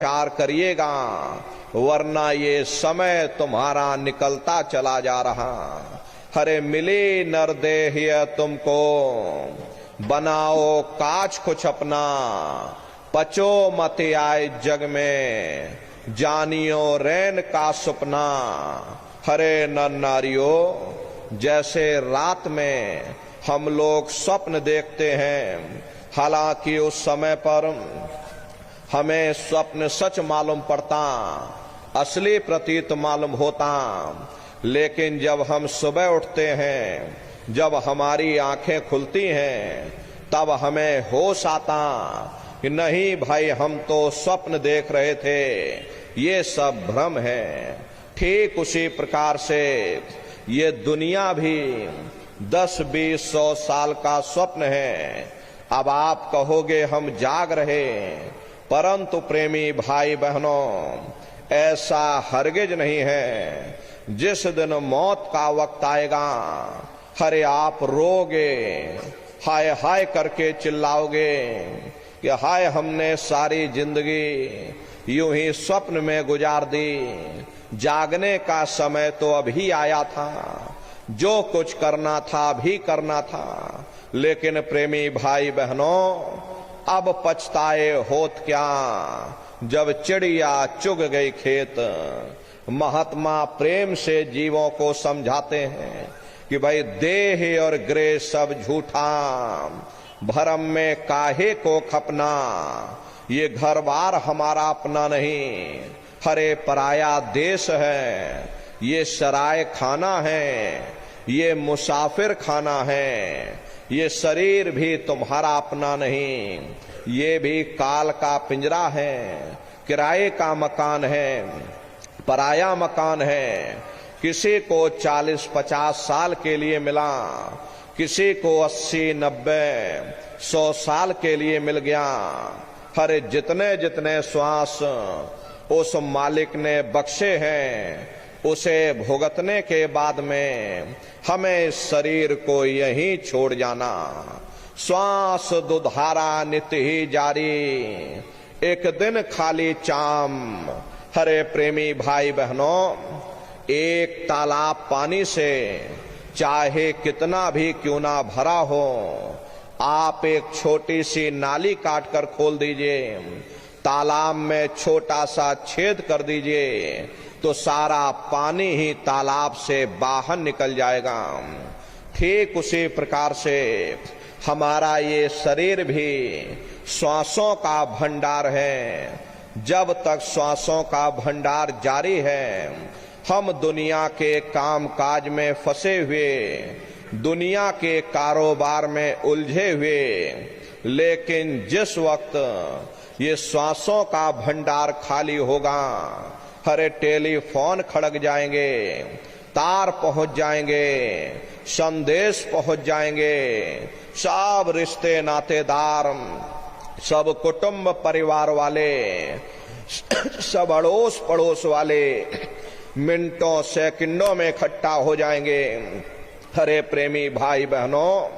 विचार करिएगा, वरना ये समय तुम्हारा निकलता चला जा रहा। हरे मिले नरदेह तुमको, बनाओ काज कुछ अपना, पचो मत आए जग में, जानियो रैन का सपना। हरे नर नारियों, जैसे रात में हम लोग स्वप्न देखते हैं, हालांकि उस समय पर हमें स्वप्न सच मालूम पड़ता, असली प्रतीत मालूम होता, लेकिन जब हम सुबह उठते हैं, जब हमारी आंखें खुलती हैं, तब हमें होश आता कि नहीं भाई, हम तो स्वप्न देख रहे थे, ये सब भ्रम है। ठीक उसी प्रकार से ये दुनिया भी 10-20-100 साल का स्वप्न है। अब आप कहोगे हम जाग रहे, परंतु प्रेमी भाई बहनों, ऐसा हरगिज नहीं है। जिस दिन मौत का वक्त आएगा, हरे आप रोगे, हाय हाय करके चिल्लाओगे कि हाय, हमने सारी जिंदगी यूं ही स्वप्न में गुजार दी, जागने का समय तो अभी आया था, जो कुछ करना था अभी करना था। लेकिन प्रेमी भाई बहनों, अब पछताए होत क्या, जब चिड़िया चुग गई खेत। महात्मा प्रेम से जीवों को समझाते हैं कि भाई देह और गृह सब झूठा, भरम में काहे को खपना, ये घर बार हमारा अपना नहीं, हरे पराया देश है, ये सराय खाना है, ये मुसाफिर खाना है, ये शरीर भी तुम्हारा अपना नहीं, ये भी काल का पिंजरा है, किराए का मकान है, पराया मकान है। किसी को 40-50 साल के लिए मिला, किसी को 80-90-100 साल के लिए मिल गया। हर जितने जितने श्वास उस मालिक ने बख्शे हैं, उसे भुगतने के बाद में हमें इस शरीर को यहीं छोड़ जाना। श्वास दुधारा नित्य ही जारी, एक दिन खाली चाम। हरे प्रेमी भाई बहनों, एक तालाब पानी से चाहे कितना भी क्यों ना भरा हो, आप एक छोटी सी नाली काट कर खोल दीजिए, तालाब में छोटा सा छेद कर दीजिए, तो सारा पानी ही तालाब से बाहर निकल जाएगा। ठीक उसी प्रकार से हमारा ये शरीर भी श्वासों का भंडार है। जब तक श्वासों का भंडार जारी है, हम दुनिया के काम काज में फंसे हुए, दुनिया के कारोबार में उलझे हुए, लेकिन जिस वक्त ये श्वासों का भंडार खाली होगा, हरे टेलीफोन खड़क जाएंगे, तार पहुंच जाएंगे, संदेश पहुंच जाएंगे, सब रिश्ते नातेदार, सब कुटुंब परिवार वाले, सब अड़ोस पड़ोस वाले मिनटों सेकंडों में इकट्ठा हो जाएंगे। हरे प्रेमी भाई बहनों,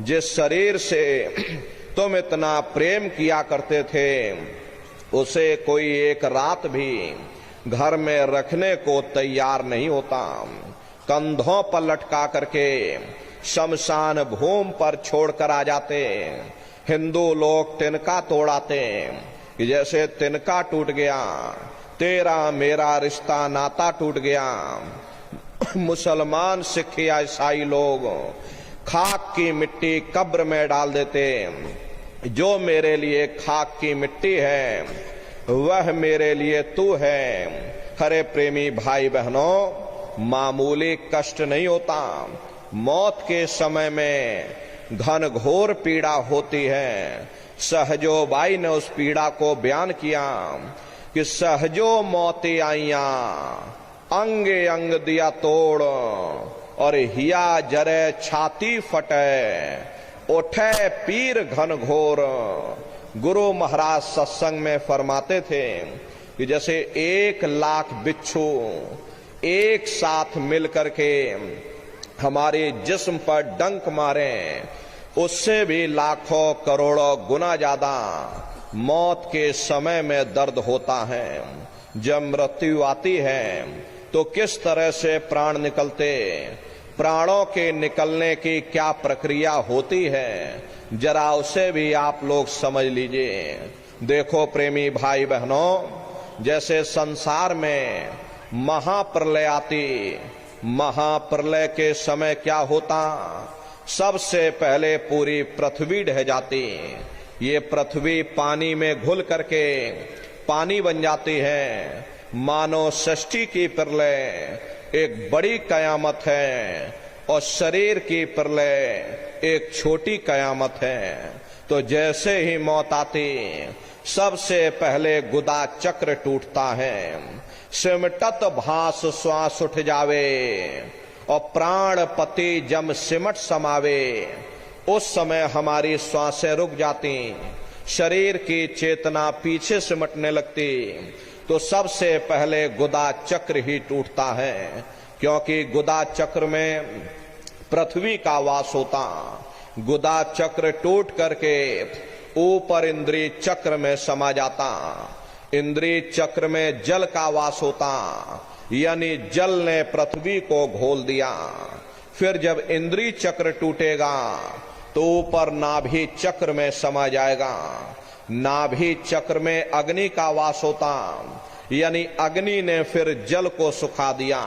जिस शरीर से तुम इतना प्रेम किया करते थे, उसे कोई एक रात भी घर में रखने को तैयार नहीं होता। कंधों पर लटका करके शमशान भूमि पर छोड़कर आ जाते। हिंदू लोग तिनका तोड़ाते कि जैसे तिनका टूट गया, तेरा मेरा रिश्ता नाता टूट गया। मुसलमान, सिख या ईसाई लोग खाक की मिट्टी कब्र में डाल देते। जो मेरे लिए खाक की मिट्टी है, वह मेरे लिए तू है। हरे प्रेमी भाई बहनों, मामूली कष्ट नहीं होता, मौत के समय में घन घोर पीड़ा होती है। सहजोबाई ने उस पीड़ा को बयान किया कि सहजो मौती आइया, अंगे अंग दिया तोड़, और हिया जरे छाती फटे, उठे पीर घन घोर। गुरु महाराज सत्संग में फरमाते थे कि जैसे 1,00,000 बिच्छू एक साथ मिलकर के हमारे जिस्म पर डंक मारे, उससे भी लाखों करोड़ों गुना ज्यादा मौत के समय में दर्द होता है, जब मृत्यु आती है तो किस तरह से प्राण निकलते, प्राणों के निकलने की क्या प्रक्रिया होती है, जरा उसे भी आप लोग समझ लीजिए। देखो प्रेमी भाई बहनों, जैसे संसार में महाप्रलय आती, महाप्रलय के समय क्या होता, सबसे पहले पूरी पृथ्वी ढह जाती। ये पृथ्वी पानी में घुल करके पानी बन जाती है। मानव सृष्टि की प्रलय एक बड़ी कयामत है और शरीर की प्रलय एक छोटी कयामत है। तो जैसे ही मौत आती, सबसे पहले गुदा चक्र टूटता है, सिमटत भास श्वास उठ जावे और प्राण पति जम सिमट समावे। उस समय हमारी श्वासें रुक जाती, शरीर की चेतना पीछे सिमटने लगती। तो सबसे पहले गुदा चक्र ही टूटता है, क्योंकि गुदा चक्र में पृथ्वी का वास होता। गुदा चक्र टूट करके ऊपर इंद्रिय चक्र में समा जाता। इंद्रिय चक्र में जल का वास होता, यानी जल ने पृथ्वी को घोल दिया। फिर जब इंद्रिय चक्र टूटेगा तो ऊपर नाभि चक्र में समा जाएगा। नाभि चक्र में अग्नि का वास होता, यानी अग्नि ने फिर जल को सुखा दिया।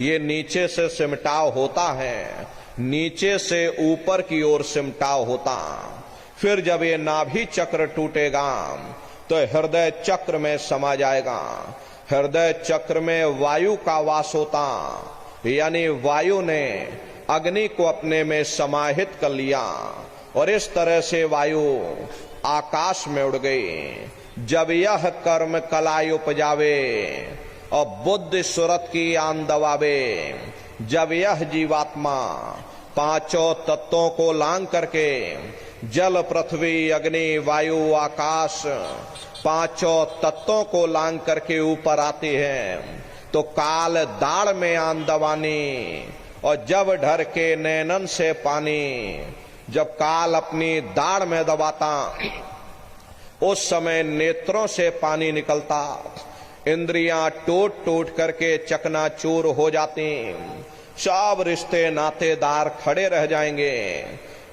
ये नीचे से सिमटाव होता है, नीचे से ऊपर की ओर सिमटाव होता। फिर जब ये नाभि चक्र टूटेगा तो हृदय चक्र में समा जाएगा। हृदय चक्र में वायु का वास होता, यानी वायु ने अग्नि को अपने में समाहित कर लिया और इस तरह से वायु आकाश में उड़ गई। जब यह कर्म कलाई उपजावे और बुद्धि सुरत की आन दबावे, जब यह जीवात्मा पांचों तत्वों को लांग करके जल पृथ्वी अग्नि वायु आकाश पांचों तत्वों को लांग करके ऊपर आती है, तो काल दाढ़ में आन दबानी और जब ढर के नैनन से पानी, जब काल अपनी दाढ़ में दबाता उस समय नेत्रों से पानी निकलता। इंद्रियां टूट टूट करके चकनाचूर हो जाती। सब रिश्ते नातेदार खड़े रह जाएंगे।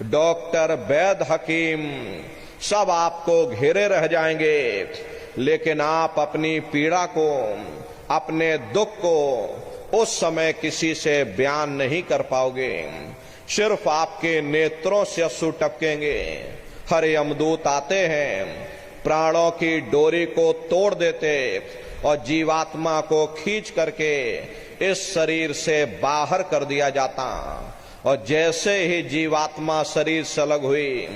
डॉक्टर वैद्य हकीम सब आपको घेरे रह जाएंगे, लेकिन आप अपनी पीड़ा को अपने दुख को उस समय किसी से बयान नहीं कर पाओगे। सिर्फ आपके नेत्रों से अश्रु टपकेंगे। हर यमदूत आते हैं, प्राणों की डोरी को तोड़ देते और जीवात्मा को खींच करके इस शरीर से बाहर कर दिया जाता। और जैसे ही जीवात्मा शरीर से अलग हुई,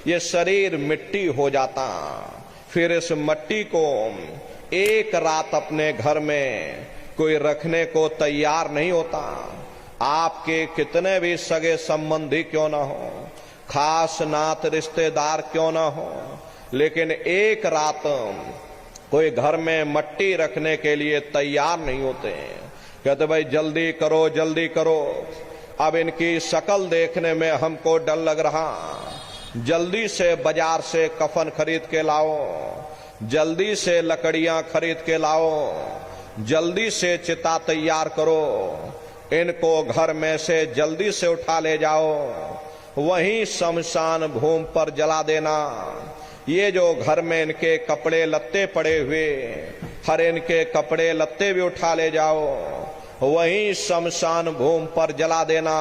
ये शरीर मिट्टी हो जाता। फिर इस मिट्टी को एक रात अपने घर में कोई रखने को तैयार नहीं होता। आपके कितने भी सगे संबंधी क्यों ना हो, खास नात रिश्तेदार क्यों ना हो, लेकिन एक रात कोई घर में मट्टी रखने के लिए तैयार नहीं होते। कहते भाई जल्दी करो जल्दी करो, अब इनकी शक्ल देखने में हमको डर लग रहा, जल्दी से बाजार से कफन खरीद के लाओ, जल्दी से लकड़ियां खरीद के लाओ, जल्दी से चिता तैयार करो, इनको घर में से जल्दी से उठा ले जाओ, वहीं शमशान भूमि पर जला देना। ये जो घर में इनके कपड़े लत्ते पड़े हुए, हर इनके कपड़े लत्ते भी उठा ले जाओ, वहीं शमशान भूमि पर जला देना।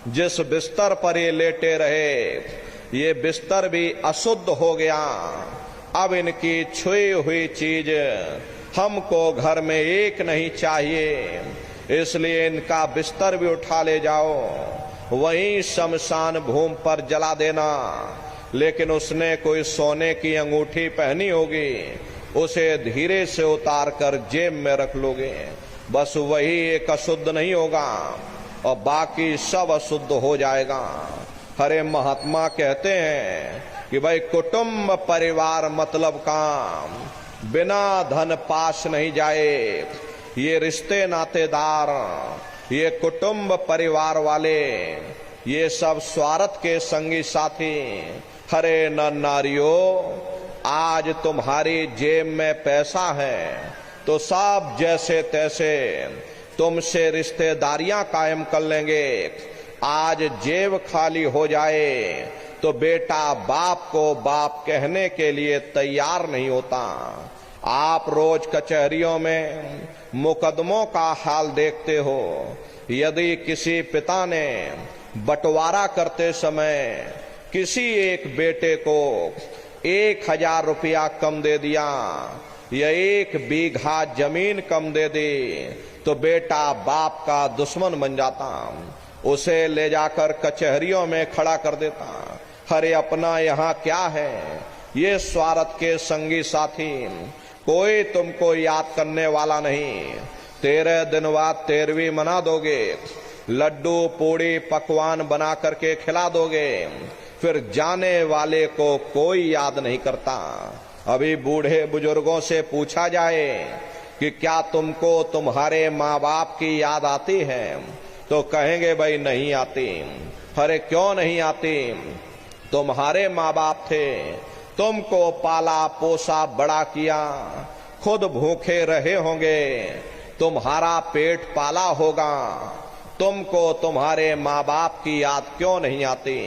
जिस बिस्तर पर ये लेटे रहे, ये बिस्तर भी अशुद्ध हो गया। अब इनकी छुई हुई चीज हमको घर में एक नहीं चाहिए, इसलिए इनका बिस्तर भी उठा ले जाओ, वहीं शमशान भूमि पर जला देना। लेकिन उसने कोई सोने की अंगूठी पहनी होगी, उसे धीरे से उतार कर जेब में रख लोगे, बस वही एक अशुद्ध नहीं होगा और बाकी सब अशुद्ध हो जाएगा। हरे महात्मा कहते हैं कि भाई कुटुंब परिवार मतलब काम, बिना धन पास नहीं जाए। ये रिश्ते नातेदार, ये कुटुंब परिवार वाले, ये सब स्वार्थ के संगी साथी। हरे नर नारियों, आज तुम्हारी जेब में पैसा है तो सब जैसे तैसे तुमसे रिश्तेदारियां कायम कर लेंगे। आज जेब खाली हो जाए तो बेटा बाप को बाप कहने के लिए तैयार नहीं होता। आप रोज कचहरियों में मुकदमों का हाल देखते हो। यदि किसी पिता ने बंटवारा करते समय किसी एक बेटे को 1000 रुपया कम दे दिया या 1 बीघा जमीन कम दे दी तो बेटा बाप का दुश्मन बन जाता, उसे ले जाकर कचहरियों में खड़ा कर देता। अरे अपना यहाँ क्या है, ये स्वार्थ के संगी साथी, कोई तुमको याद करने वाला नहीं। 13 दिन बाद 13वीं मना दोगे, लड्डू पूड़ी पकवान बना करके खिला दोगे, फिर जाने वाले को कोई याद नहीं करता। अभी बूढ़े बुजुर्गों से पूछा जाए कि क्या तुमको तुम्हारे माँ बाप की याद आती है तो कहेंगे भाई नहीं आती। अरे क्यों नहीं आती, तुम्हारे माँ बाप थे, तुमको पाला पोसा बड़ा किया, खुद भूखे रहे होंगे, तुम्हारा पेट पाला होगा, तुमको तुम्हारे माँ बाप की याद क्यों नहीं आती?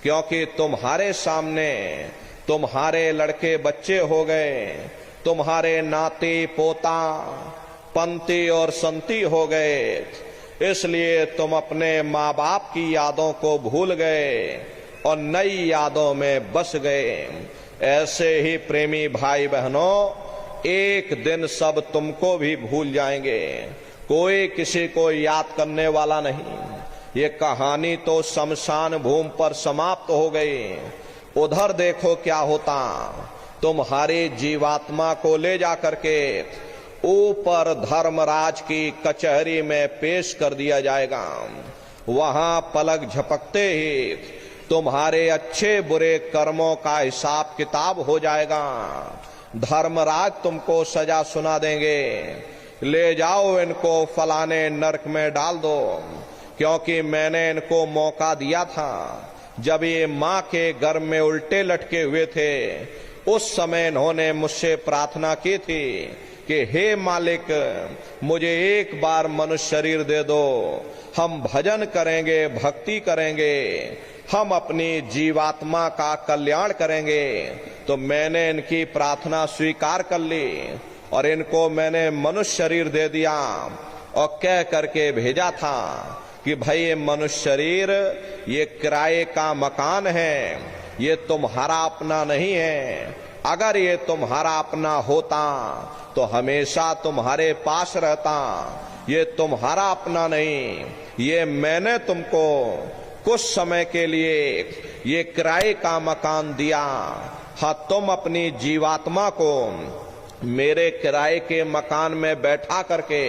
क्योंकि तुम्हारे सामने तुम्हारे लड़के बच्चे हो गए, तुम्हारे नाती पोता पंती और संती हो गए, इसलिए तुम अपने माँ बाप की यादों को भूल गए और नई यादों में बस गए। ऐसे ही प्रेमी भाई बहनों, एक दिन सब तुमको भी भूल जाएंगे, कोई किसी को याद करने वाला नहीं। ये कहानी तो शमशान भूमि पर समाप्त हो गई। उधर देखो क्या होता, तुम्हारी जीवात्मा को ले जाकर के ऊपर धर्मराज की कचहरी में पेश कर दिया जाएगा। वहां पलक झपकते ही तुम्हारे अच्छे बुरे कर्मों का हिसाब किताब हो जाएगा। धर्मराज तुमको सजा सुना देंगे, ले जाओ इनको फलाने नरक में डाल दो, क्योंकि मैंने इनको मौका दिया था जब ये माँ के गर्भ में उल्टे लटके हुए थे। उस समय इन्होंने मुझसे प्रार्थना की थी कि हे मालिक, मुझे एक बार मनुष्य शरीर दे दो, हम भजन करेंगे, भक्ति करेंगे, हम अपनी जीवात्मा का कल्याण करेंगे। तो मैंने इनकी प्रार्थना स्वीकार कर ली और इनको मैंने मनुष्य शरीर दे दिया और कह करके भेजा था कि भाई ये मनुष्य शरीर ये किराए का मकान है, ये तुम्हारा अपना नहीं है। अगर ये तुम्हारा अपना होता तो हमेशा तुम्हारे पास रहता। ये तुम्हारा अपना नहीं, ये मैंने तुमको कुछ समय के लिए ये किराए का मकान दिया। हाँ, तुम अपनी जीवात्मा को मेरे किराए के मकान में बैठा करके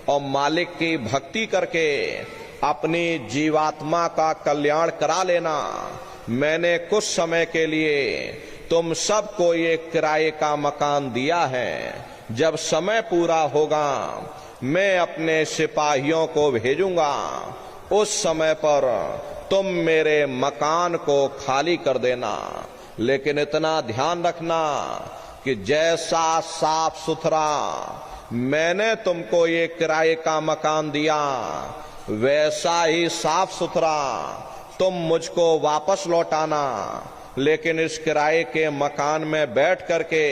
और मालिक की भक्ति करके अपनी जीवात्मा का कल्याण करा लेना। मैंने कुछ समय के लिए तुम सबको ये किराए का मकान दिया है। जब समय पूरा होगा मैं अपने सिपाहियों को भेजूंगा, उस समय पर तुम मेरे मकान को खाली कर देना। लेकिन इतना ध्यान रखना कि जैसा साफ सुथरा मैंने तुमको ये किराए का मकान दिया, वैसा ही साफ सुथरा तुम मुझको वापस लौटाना। लेकिन इस किराए के मकान में बैठ करके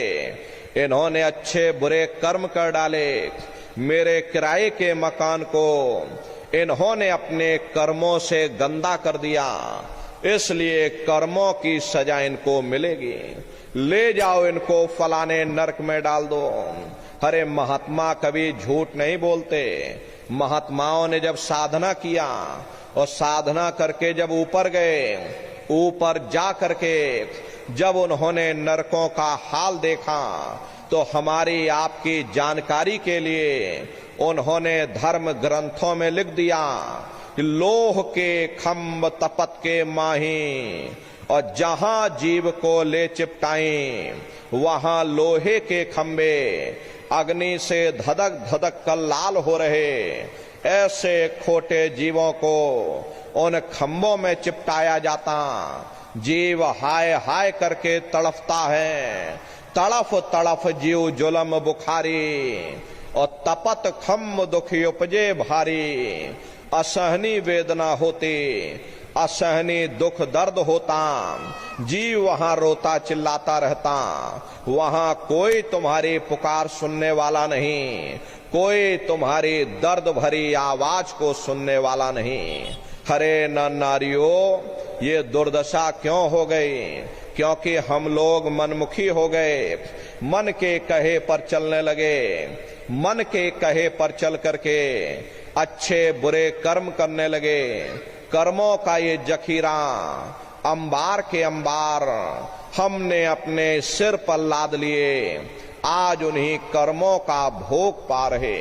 इन्होंने अच्छे बुरे कर्म कर डाले। मेरे किराए के मकान को इन्होंने अपने कर्मों से गंदा कर दिया, इसलिए कर्मों की सजा इनको मिलेगी। ले जाओ इनको फलाने नरक में डाल दो। अरे महात्मा कभी झूठ नहीं बोलते। महात्माओं ने जब साधना किया और साधना करके जब ऊपर गए, ऊपर जा करके जब उन्होंने नरकों का हाल देखा तो हमारी आपकी जानकारी के लिए उन्होंने धर्म ग्रंथों में लिख दिया कि लोह के खम्भ तपत के माही, और जहां जीव को ले चिपटाई वहां लोहे के खंबे अग्नि से धधक धधक कर लाल हो रहे। ऐसे खोटे जीवों को उन खंभों में चिपटाया जाता जीव हाय हाय करके तड़फता है, तड़फ तड़फ जीव जुलम बुखारी, और तपत खम दुख उपजे भारी। असहनी वेदना होती, असहनी दुख दर्द होता, जीव वहां रोता चिल्लाता रहता। वहां कोई तुम्हारी पुकार सुनने वाला नहीं, कोई तुम्हारी दर्द भरी आवाज को सुनने वाला नहीं। हरे नर नारियों, ये दुर्दशा क्यों हो गई? क्योंकि हम लोग मनमुखी हो गए, मन के कहे पर चलने लगे, मन के कहे पर चल करके अच्छे बुरे कर्म करने लगे। कर्मों का ये जखीरा अंबार के अंबार हमने अपने सिर पर लाद लिए, आज उन्हीं कर्मों का भोग पा रहे।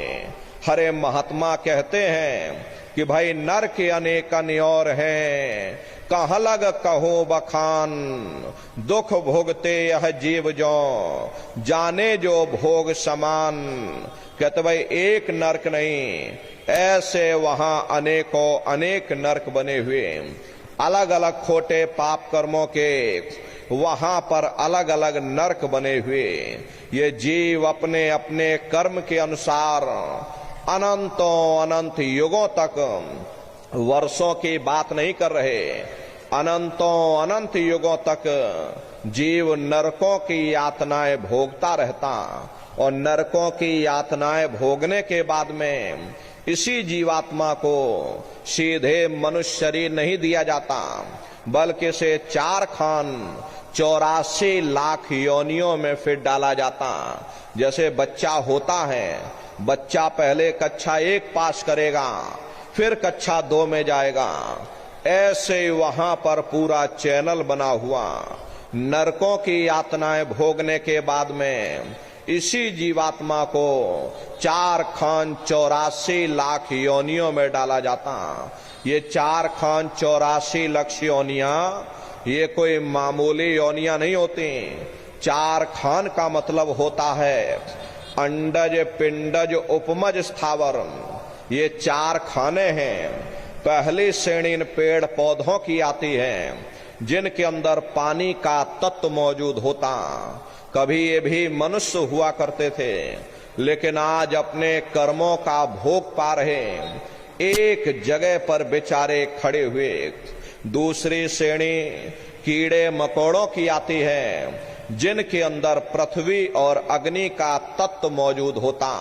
हरे महात्मा कहते हैं कि भाई नर के अनेक और हैं, कहाँ लग कहो बखान, दुख भोगते यह जीव जो, जाने जो भोग समान। कहते भाई एक नरक नहीं, ऐसे वहां अनेकों अनेक नरक बने हुए, अलग अलग खोटे पाप कर्मों के वहां पर अलग अलग नरक बने हुए। ये जीव अपने अपने कर्म के अनुसार अनंतों अनंत युगों तक, वर्षों की बात नहीं कर रहे, अनंतों अनंत युगों तक जीव नरकों की यातनाएं भोगता रहता। और नरकों की यातनाएं भोगने के बाद में इसी जीवात्मा को सीधे मनुष्य शरीर नहीं दिया जाता, बल्कि इसे 4 खान 84 लाख योनियों में फिर डाला जाता। जैसे बच्चा होता है, बच्चा पहले कक्षा 1 पास करेगा, फिर कक्षा 2 में जाएगा, ऐसे वहां पर पूरा चैनल बना हुआ। नरकों की यातनाएं भोगने के बाद में इसी जीवात्मा को 4 खान 84 लाख योनियों में डाला जाता। ये 4 खान 84 लाख योनियां ये कोई मामूली योनियां नहीं होती। 4 खान का मतलब होता है अंडज पिंडज उपमज स्थावर। ये 4 खाने हैं। पहली श्रेणी इन पेड़ पौधों की आती है जिनके अंदर पानी का तत्व मौजूद होता। कभी ये भी मनुष्य हुआ करते थे, लेकिन आज अपने कर्मों का भोग पा रहे, एक जगह पर बेचारे खड़े हुए। दूसरी श्रेणी कीड़े मकोड़ों की आती है जिनके अंदर पृथ्वी और अग्नि का तत्व मौजूद होता।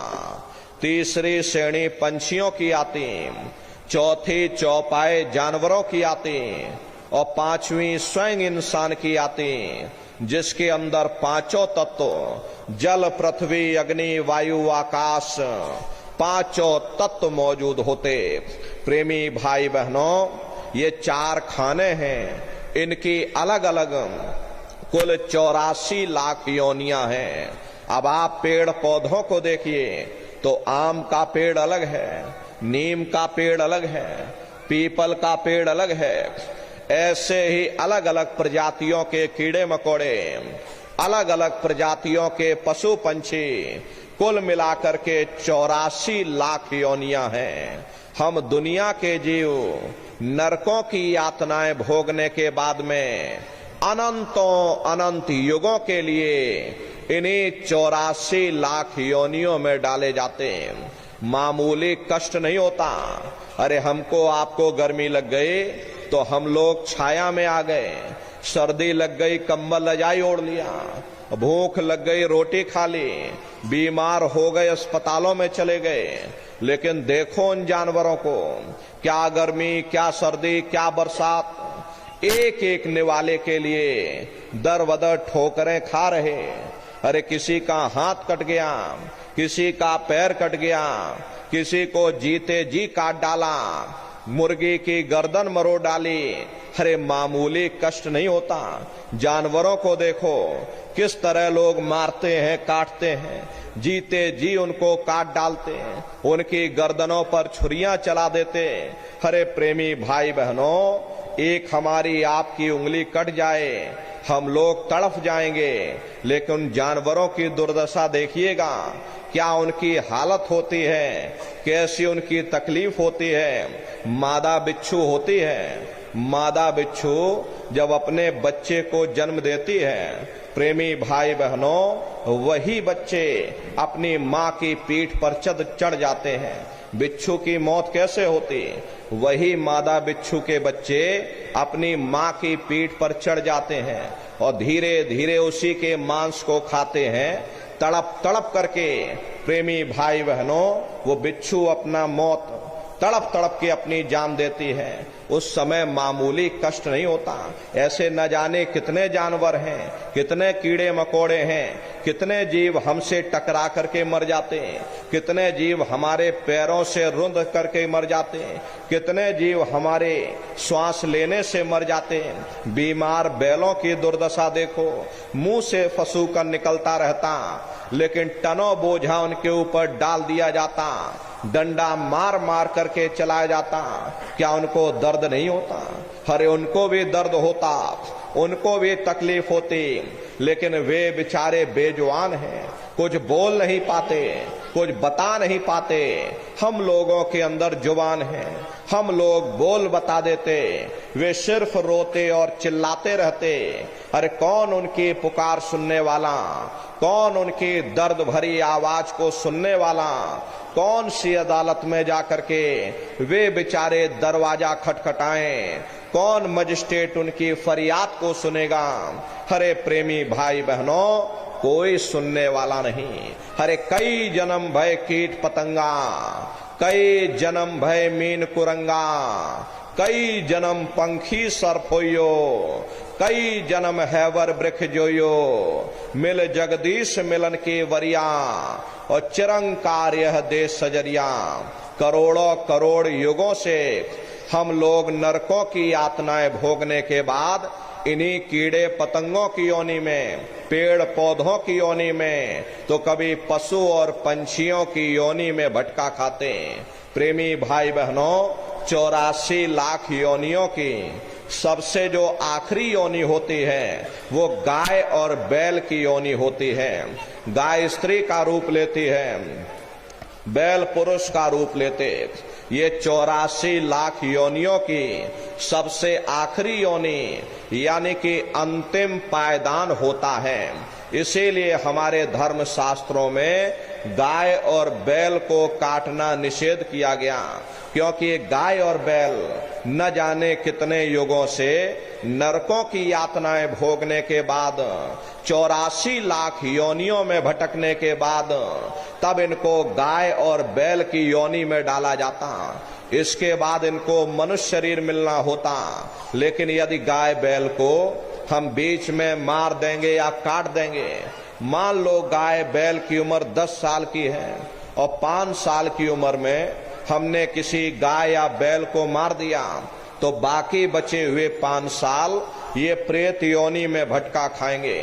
तीसरी श्रेणी पंछियों की आती, चौथी चौपाए जानवरों की आती, और 5वीं स्वयं इंसान की आती, जिसके अंदर 5 तत्व जल पृथ्वी अग्नि वायु आकाश 5 तत्व मौजूद होते। प्रेमी भाई बहनों, ये 4 खाने हैं, इनकी अलग अलग कुल 84 लाख योनियां हैं। अब आप पेड़ पौधों को देखिए तो आम का पेड़ अलग है, नीम का पेड़ अलग है, पीपल का पेड़ अलग है। ऐसे ही अलग अलग प्रजातियों के कीड़े मकोड़े, अलग अलग प्रजातियों के पशु पंछी, कुल मिलाकर के 84 लाख योनियां हैं। हम दुनिया के जीव नरकों की यातनाएं भोगने के बाद में अनंतों अनंत युगों के लिए इन्हीं 84 लाख योनियों में डाले जाते हैं। मामूली कष्ट नहीं होता। अरे हमको आपको गर्मी लग गई तो हम लोग छाया में आ गए, सर्दी लग गई कंबल रजाई ओढ़ लिया, भूख लग गई रोटी खा ली, बीमार हो गए अस्पतालों में चले गए। लेकिन देखो उन जानवरों को, क्या गर्मी, क्या सर्दी, क्या बरसात, एक एक निवाले के लिए दर बदर ठोकरें खा रहे। अरे किसी का हाथ कट गया, किसी का पैर कट गया, किसी को जीते जी काट डाला, मुर्गी की गर्दन मरोड़ डाली। अरे मामूली कष्ट नहीं होता। जानवरों को देखो किस तरह लोग मारते हैं, काटते हैं, जीते जी उनको काट डालते हैं, उनकी गर्दनों पर छुरियां चला देते। अरे प्रेमी भाई बहनों, एक हमारी आपकी उंगली कट जाए हम लोग तड़फ जाएंगे, लेकिन जानवरों की दुर्दशा देखिएगा, क्या उनकी हालत होती है, कैसी उनकी तकलीफ होती है। मादा बिच्छू होती है, मादा बिच्छू जब अपने बच्चे को जन्म देती है, प्रेमी भाई बहनों, वही बच्चे अपनी माँ की पीठ पर चढ़ जाते हैं। बिच्छू की मौत कैसे होती? वही मादा बिच्छू के बच्चे अपनी माँ की पीठ पर चढ़ जाते हैं और धीरे धीरे उसी के मांस को खाते हैं। तड़प तड़प करके प्रेमी भाई बहनों, वो बिच्छू अपना मौत तड़प तड़प के अपनी जान देती है। उस समय मामूली कष्ट नहीं होता। ऐसे न जाने कितने जानवर हैं, कितने कीड़े मकोड़े हैं, कितने जीव हमसे टकरा करके मर जाते हैं, कितने जीव हमारे पैरों से रुंध करके मर जाते हैं, कितने जीव हमारे श्वास लेने से मर जाते हैं। बीमार बैलों की दुर्दशा देखो, मुंह से फसूकर निकलता रहता, लेकिन टनों बोझा उनके ऊपर डाल दिया जाता, डंडा मार मार करके चलाया जाता। क्या उनको दर्द नहीं होता? अरे उनको भी दर्द होता, उनको भी तकलीफ होती, लेकिन वे बेचारे बेजुबान हैं, कुछ बोल नहीं पाते, कुछ बता नहीं पाते। हम लोगों के अंदर जुबान है, हम लोग बोल बता देते, वे सिर्फ रोते और चिल्लाते रहते। अरे कौन उनकी पुकार सुनने वाला, कौन उनकी दर्द भरी आवाज को सुनने वाला, कौन सी अदालत में जाकर के वे बेचारे दरवाजा खटखटाएं, कौन मजिस्ट्रेट उनकी फरियाद को सुनेगा। हरे प्रेमी भाई बहनों, कोई सुनने वाला नहीं। हरे कई जन्म भय कीट पतंगा, कई जन्म भय मीन कुरंगा, कई जन्म पंखी सरफोयो, कई जन्म हैवर वृक्ष जोयो, मिल जगदीश मिलन के वरिया और चिरंकार यह देश सजरिया। करोड़ों करोड़ युगों से हम लोग नरकों की यातनाएं भोगने के बाद इन्हीं कीड़े पतंगों की योनि में, पेड़ पौधों की योनि में, तो कभी पशु और पंछियों की योनि में भटका खाते हैं। प्रेमी भाई बहनों, 84 लाख योनियों की सबसे जो आखिरी योनि होती है वो गाय और बैल की योनि होती है। गाय स्त्री का रूप लेती है, बैल पुरुष का रूप लेते। ये 84 लाख योनियों की सबसे आखिरी योनि यानी कि अंतिम पायदान होता है। इसीलिए हमारे धर्म शास्त्रों में गाय और बैल को काटना निषेध किया गया, क्योंकि गाय और बैल न जाने कितने युगों से नरकों की यातनाएं भोगने के बाद, 84 लाख योनियों में भटकने के बाद तब इनको गाय और बैल की योनि में डाला जाता। इसके बाद इनको मनुष्य शरीर मिलना होता। लेकिन यदि गाय बैल को हम बीच में मार देंगे या काट देंगे, मान लो गाय बैल की उम्र 10 साल की है और 5 साल की उम्र में हमने किसी गाय या बैल को मार दिया, तो बाकी बचे हुए 5 साल ये प्रेत योनि में भटका खाएंगे।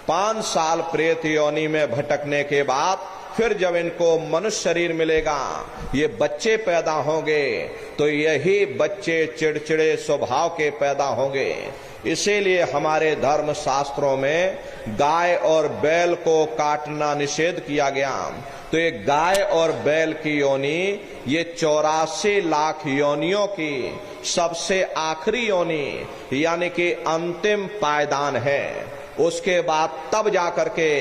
5 साल प्रेत योनि में भटकने के बाद फिर जब इनको मनुष्य शरीर मिलेगा, ये बच्चे पैदा होंगे, तो यही बच्चे चिड़चिड़े स्वभाव के पैदा होंगे। इसीलिए हमारे धर्म शास्त्रों में गाय और बैल को काटना निषेध किया गया। तो ये गाय और बैल की योनि ये 84 लाख योनियों की सबसे आखिरी योनि यानी कि अंतिम पायदान है। उसके बाद तब जाकर के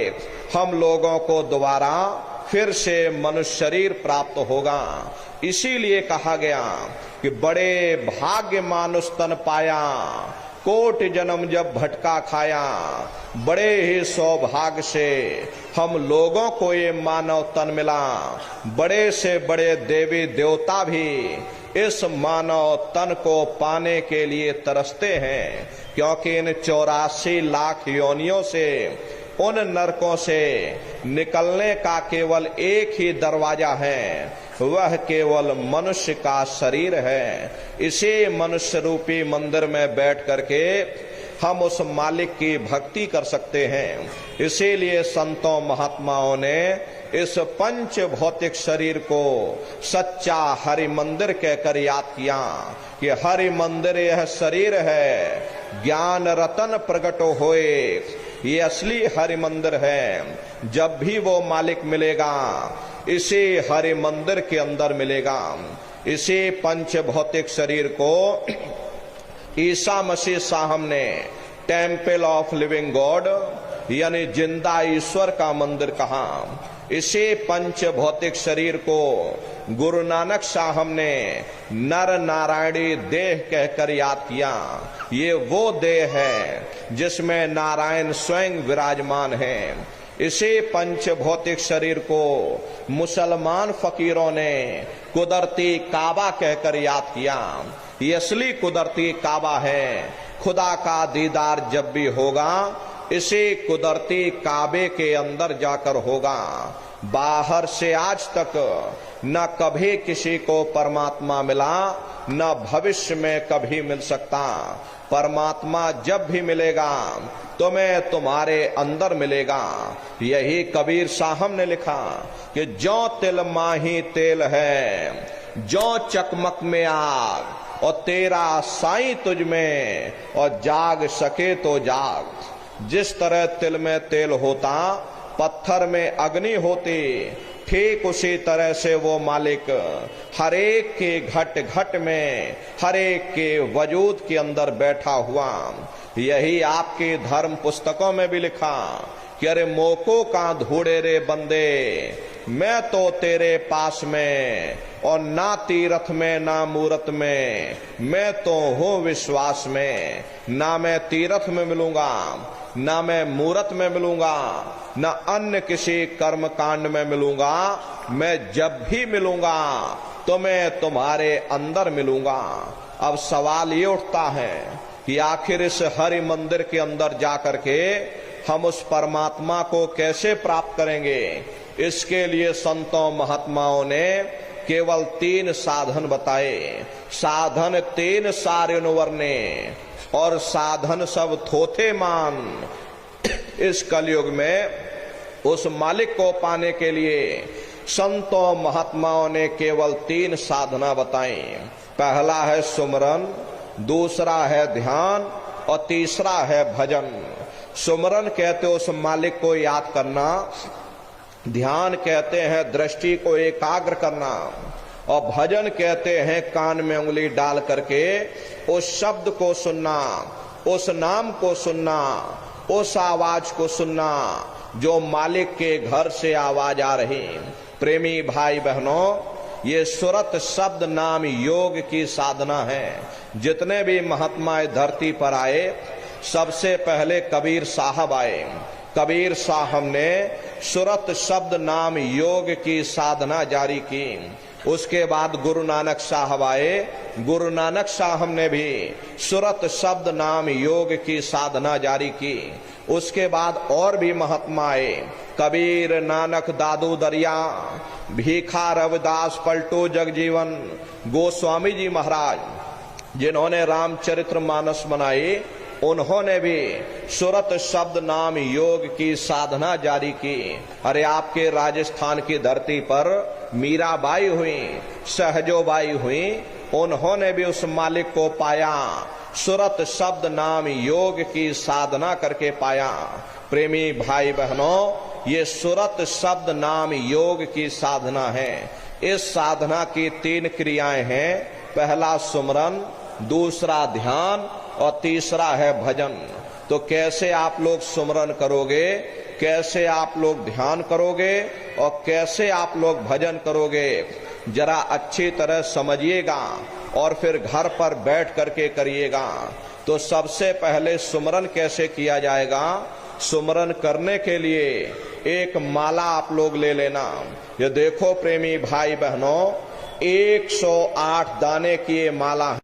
हम लोगों को दोबारा फिर से मनुष्य शरीर प्राप्त होगा। इसीलिए कहा गया कि बड़े भाग्य मानुष तन पाया, कोटि जन्म जब भटका खाया, बड़े ही सौभाग्य से हम लोगों को ये मानव तन मिला। बड़े से बड़े देवी देवता भी इस मानव तन को पाने के लिए तरसते हैं, क्योंकि इन 84 लाख योनियों से, उन नरकों से निकलने का केवल एक ही दरवाजा है, वह केवल मनुष्य का शरीर है। इसी मनुष्य रूपी मंदिर में बैठ करके हम उस मालिक की भक्ति कर सकते हैं। इसीलिए संतों महात्माओं ने इस पंच भौतिक शरीर को सच्चा हरि मंदिर कहकर याद किया कि हरि मंदिर यह शरीर है, ज्ञान रतन प्रगट होए, ये असली हरि मंदिर है। जब भी वो मालिक मिलेगा इसे हरि मंदिर के अंदर मिलेगा। इसे पंच भौतिक शरीर को ईसा मसीह साहब ने टेम्पल ऑफ लिविंग गॉड यानी जिंदा ईश्वर का मंदिर कहा। इसे पंच भौतिक शरीर को गुरु नानक साहब ने नर नारायणी देह कहकर याद किया। ये वो देह है जिसमें नारायण स्वयं विराजमान है। इसे पंच भौतिक शरीर को मुसलमान फकीरों ने कुदरती काबा कहकर याद किया। ये असली कुदरती काबा है। खुदा का दीदार जब भी होगा इसे कुदरती काबे के अंदर जाकर होगा। बाहर से आज तक न कभी किसी को परमात्मा मिला, न भविष्य में कभी मिल सकता। परमात्मा जब भी मिलेगा तुम्हें तुम्हारे अंदर मिलेगा। यही कबीर साहब ने लिखा कि जो तिल माही तेल है, जो चकमक में आग, और तेरा साईं तुझ में, और जाग सके तो जाग। जिस तरह तिल में तेल होता, पत्थर में अग्नि होती, ठीक उसी तरह से वो मालिक हरेक के घट घट में, हरेक के वजूद के अंदर बैठा हुआ। यही आपके धर्म पुस्तकों में भी लिखा कि अरे मोको का धूड़े रे बंदे, मैं तो तेरे पास में, और ना तीरथ में ना मूरत में, मैं तो हूं विश्वास में। ना मैं तीरथ में मिलूंगा, ना मैं मूरत में मिलूंगा, न अन्य किसी कर्म कांड में मिलूंगा। मैं जब भी मिलूंगा तो मैं तुम्हारे अंदर मिलूंगा। अब सवाल ये उठता है कि आखिर इस हरि मंदिर के अंदर जाकर के हम उस परमात्मा को कैसे प्राप्त करेंगे। इसके लिए संतों महात्माओं ने केवल 3 साधन बताए। साधन 3 सारे वर्णे, और साधन सब थोथे मान। इस कलयुग में उस मालिक को पाने के लिए संतों महात्माओं ने केवल 3 साधना बताई। पहला है सुमरन, दूसरा है ध्यान, और तीसरा है भजन। सुमरन कहते उस मालिक को याद करना, ध्यान कहते हैं दृष्टि को एकाग्र करना, और भजन कहते हैं कान में उंगली डाल करके उस शब्द को सुनना, उस नाम को सुनना, उस आवाज को सुनना जो मालिक के घर से आवाज आ रही। प्रेमी भाई बहनों, ये सुरत शब्द नाम योग की साधना है। जितने भी महात्मा धरती पर आए, सबसे पहले कबीर साहब आए। कबीर साहब ने सुरत शब्द नाम योग की साधना जारी की। उसके बाद गुरु नानक साहब आए। गुरु नानक साहब ने भी सुरत शब्द नाम योग की साधना जारी की। उसके बाद और भी महात्मा आए, कबीर, नानक, दादू दरिया, भीखा रविदास, पलटू जगजीवन, गोस्वामी जी महाराज, जिन्होंने रामचरित्र मानस बनाई, उन्होंने भी सुरत शब्द नाम योग की साधना जारी की। अरे आपके राजस्थान की धरती पर मीराबाई हुई, सहजोबाई हुई, उन्होंने भी उस मालिक को पाया, सुरत शब्द नाम योग की साधना करके पाया। प्रेमी भाई बहनों, ये सुरत शब्द नाम योग की साधना है। इस साधना की 3 क्रियाएं हैं। पहला सुमरन, दूसरा ध्यान, और तीसरा है भजन। तो कैसे आप लोग सुमरन करोगे, कैसे आप लोग ध्यान करोगे, और कैसे आप लोग भजन करोगे, जरा अच्छी तरह समझिएगा और फिर घर पर बैठ करके करिएगा। तो सबसे पहले सुमरन कैसे किया जाएगा। सुमरन करने के लिए एक माला आप लोग ले लेना। ये देखो प्रेमी भाई बहनों, 108 दाने की ये माला है।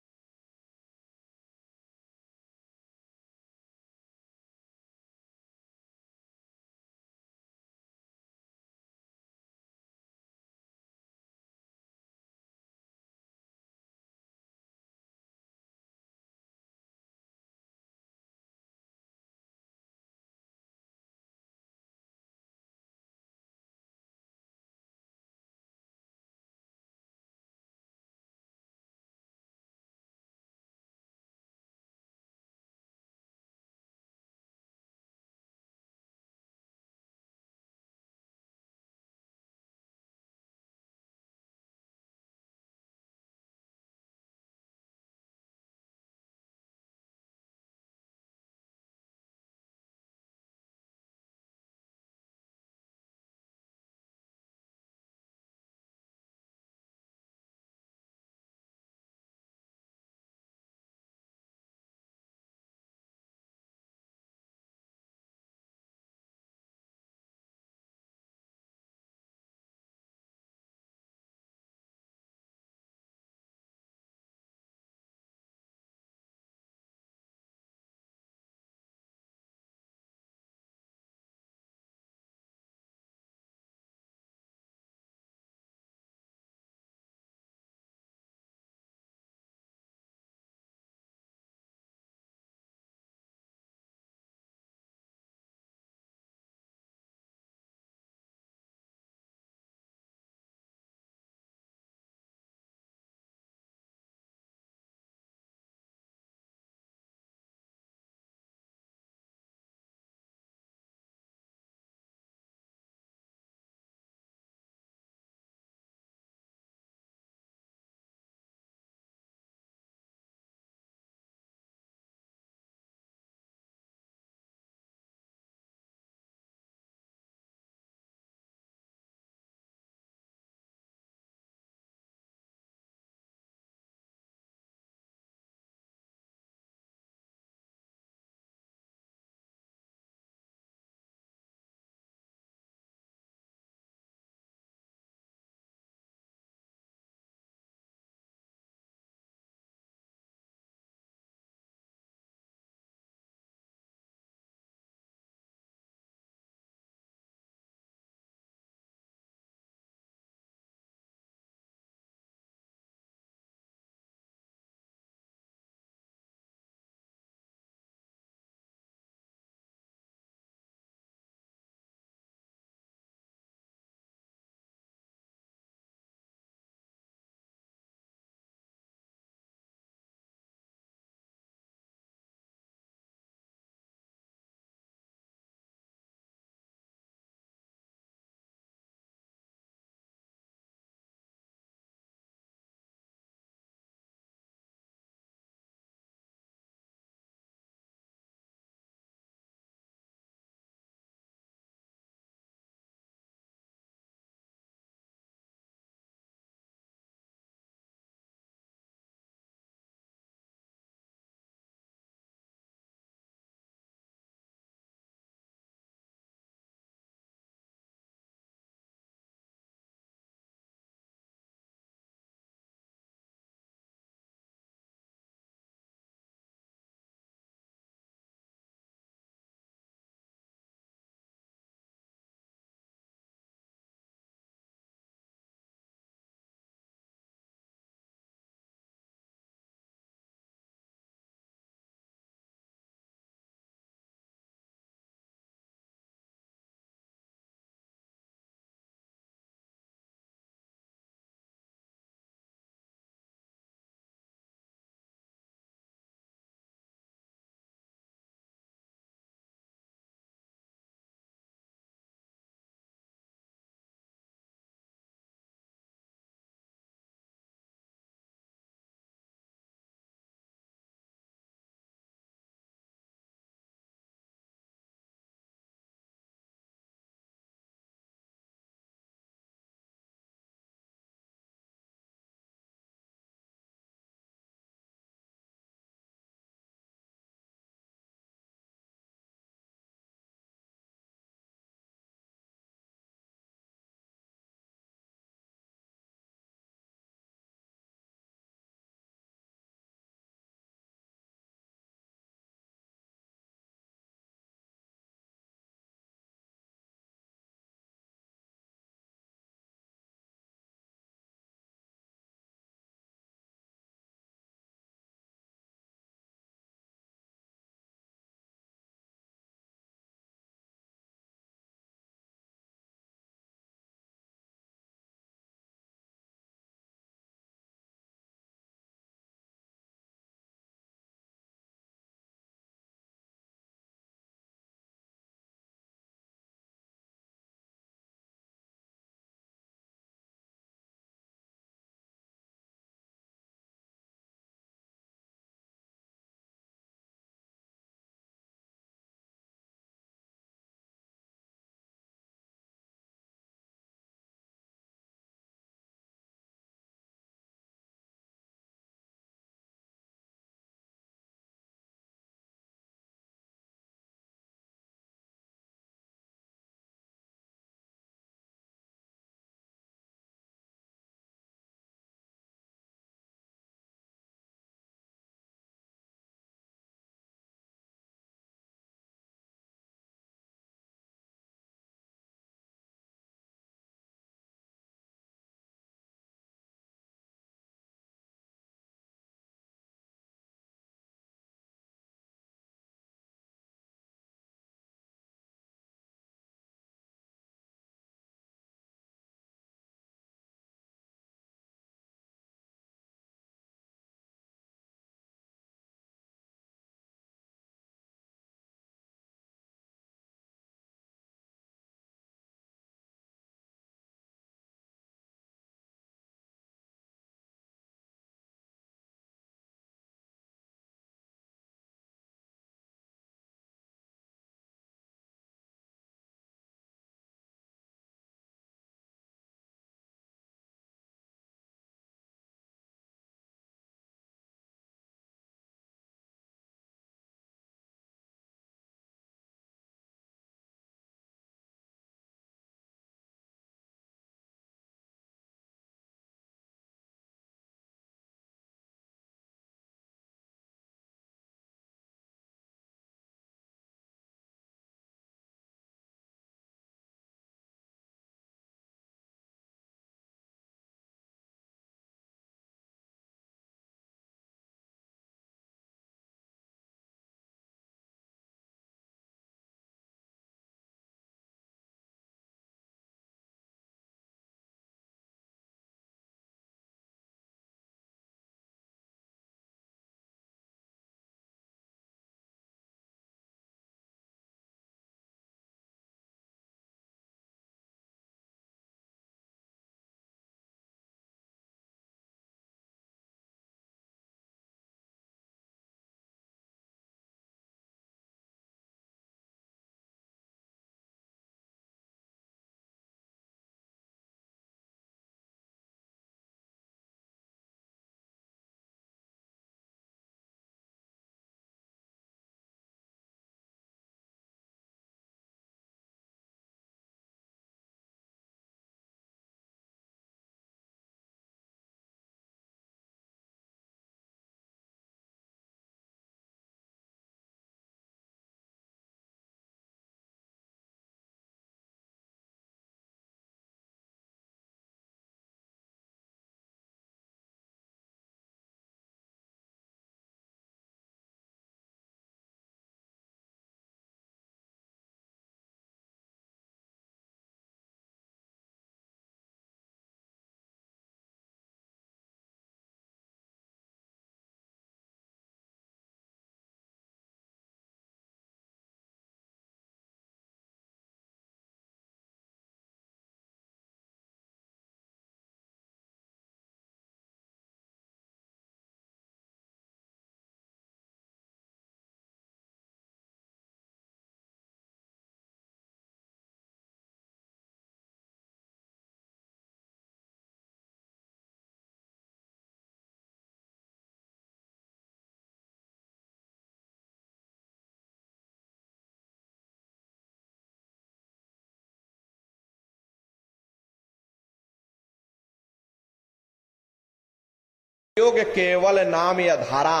योग केवल नाम अधारा,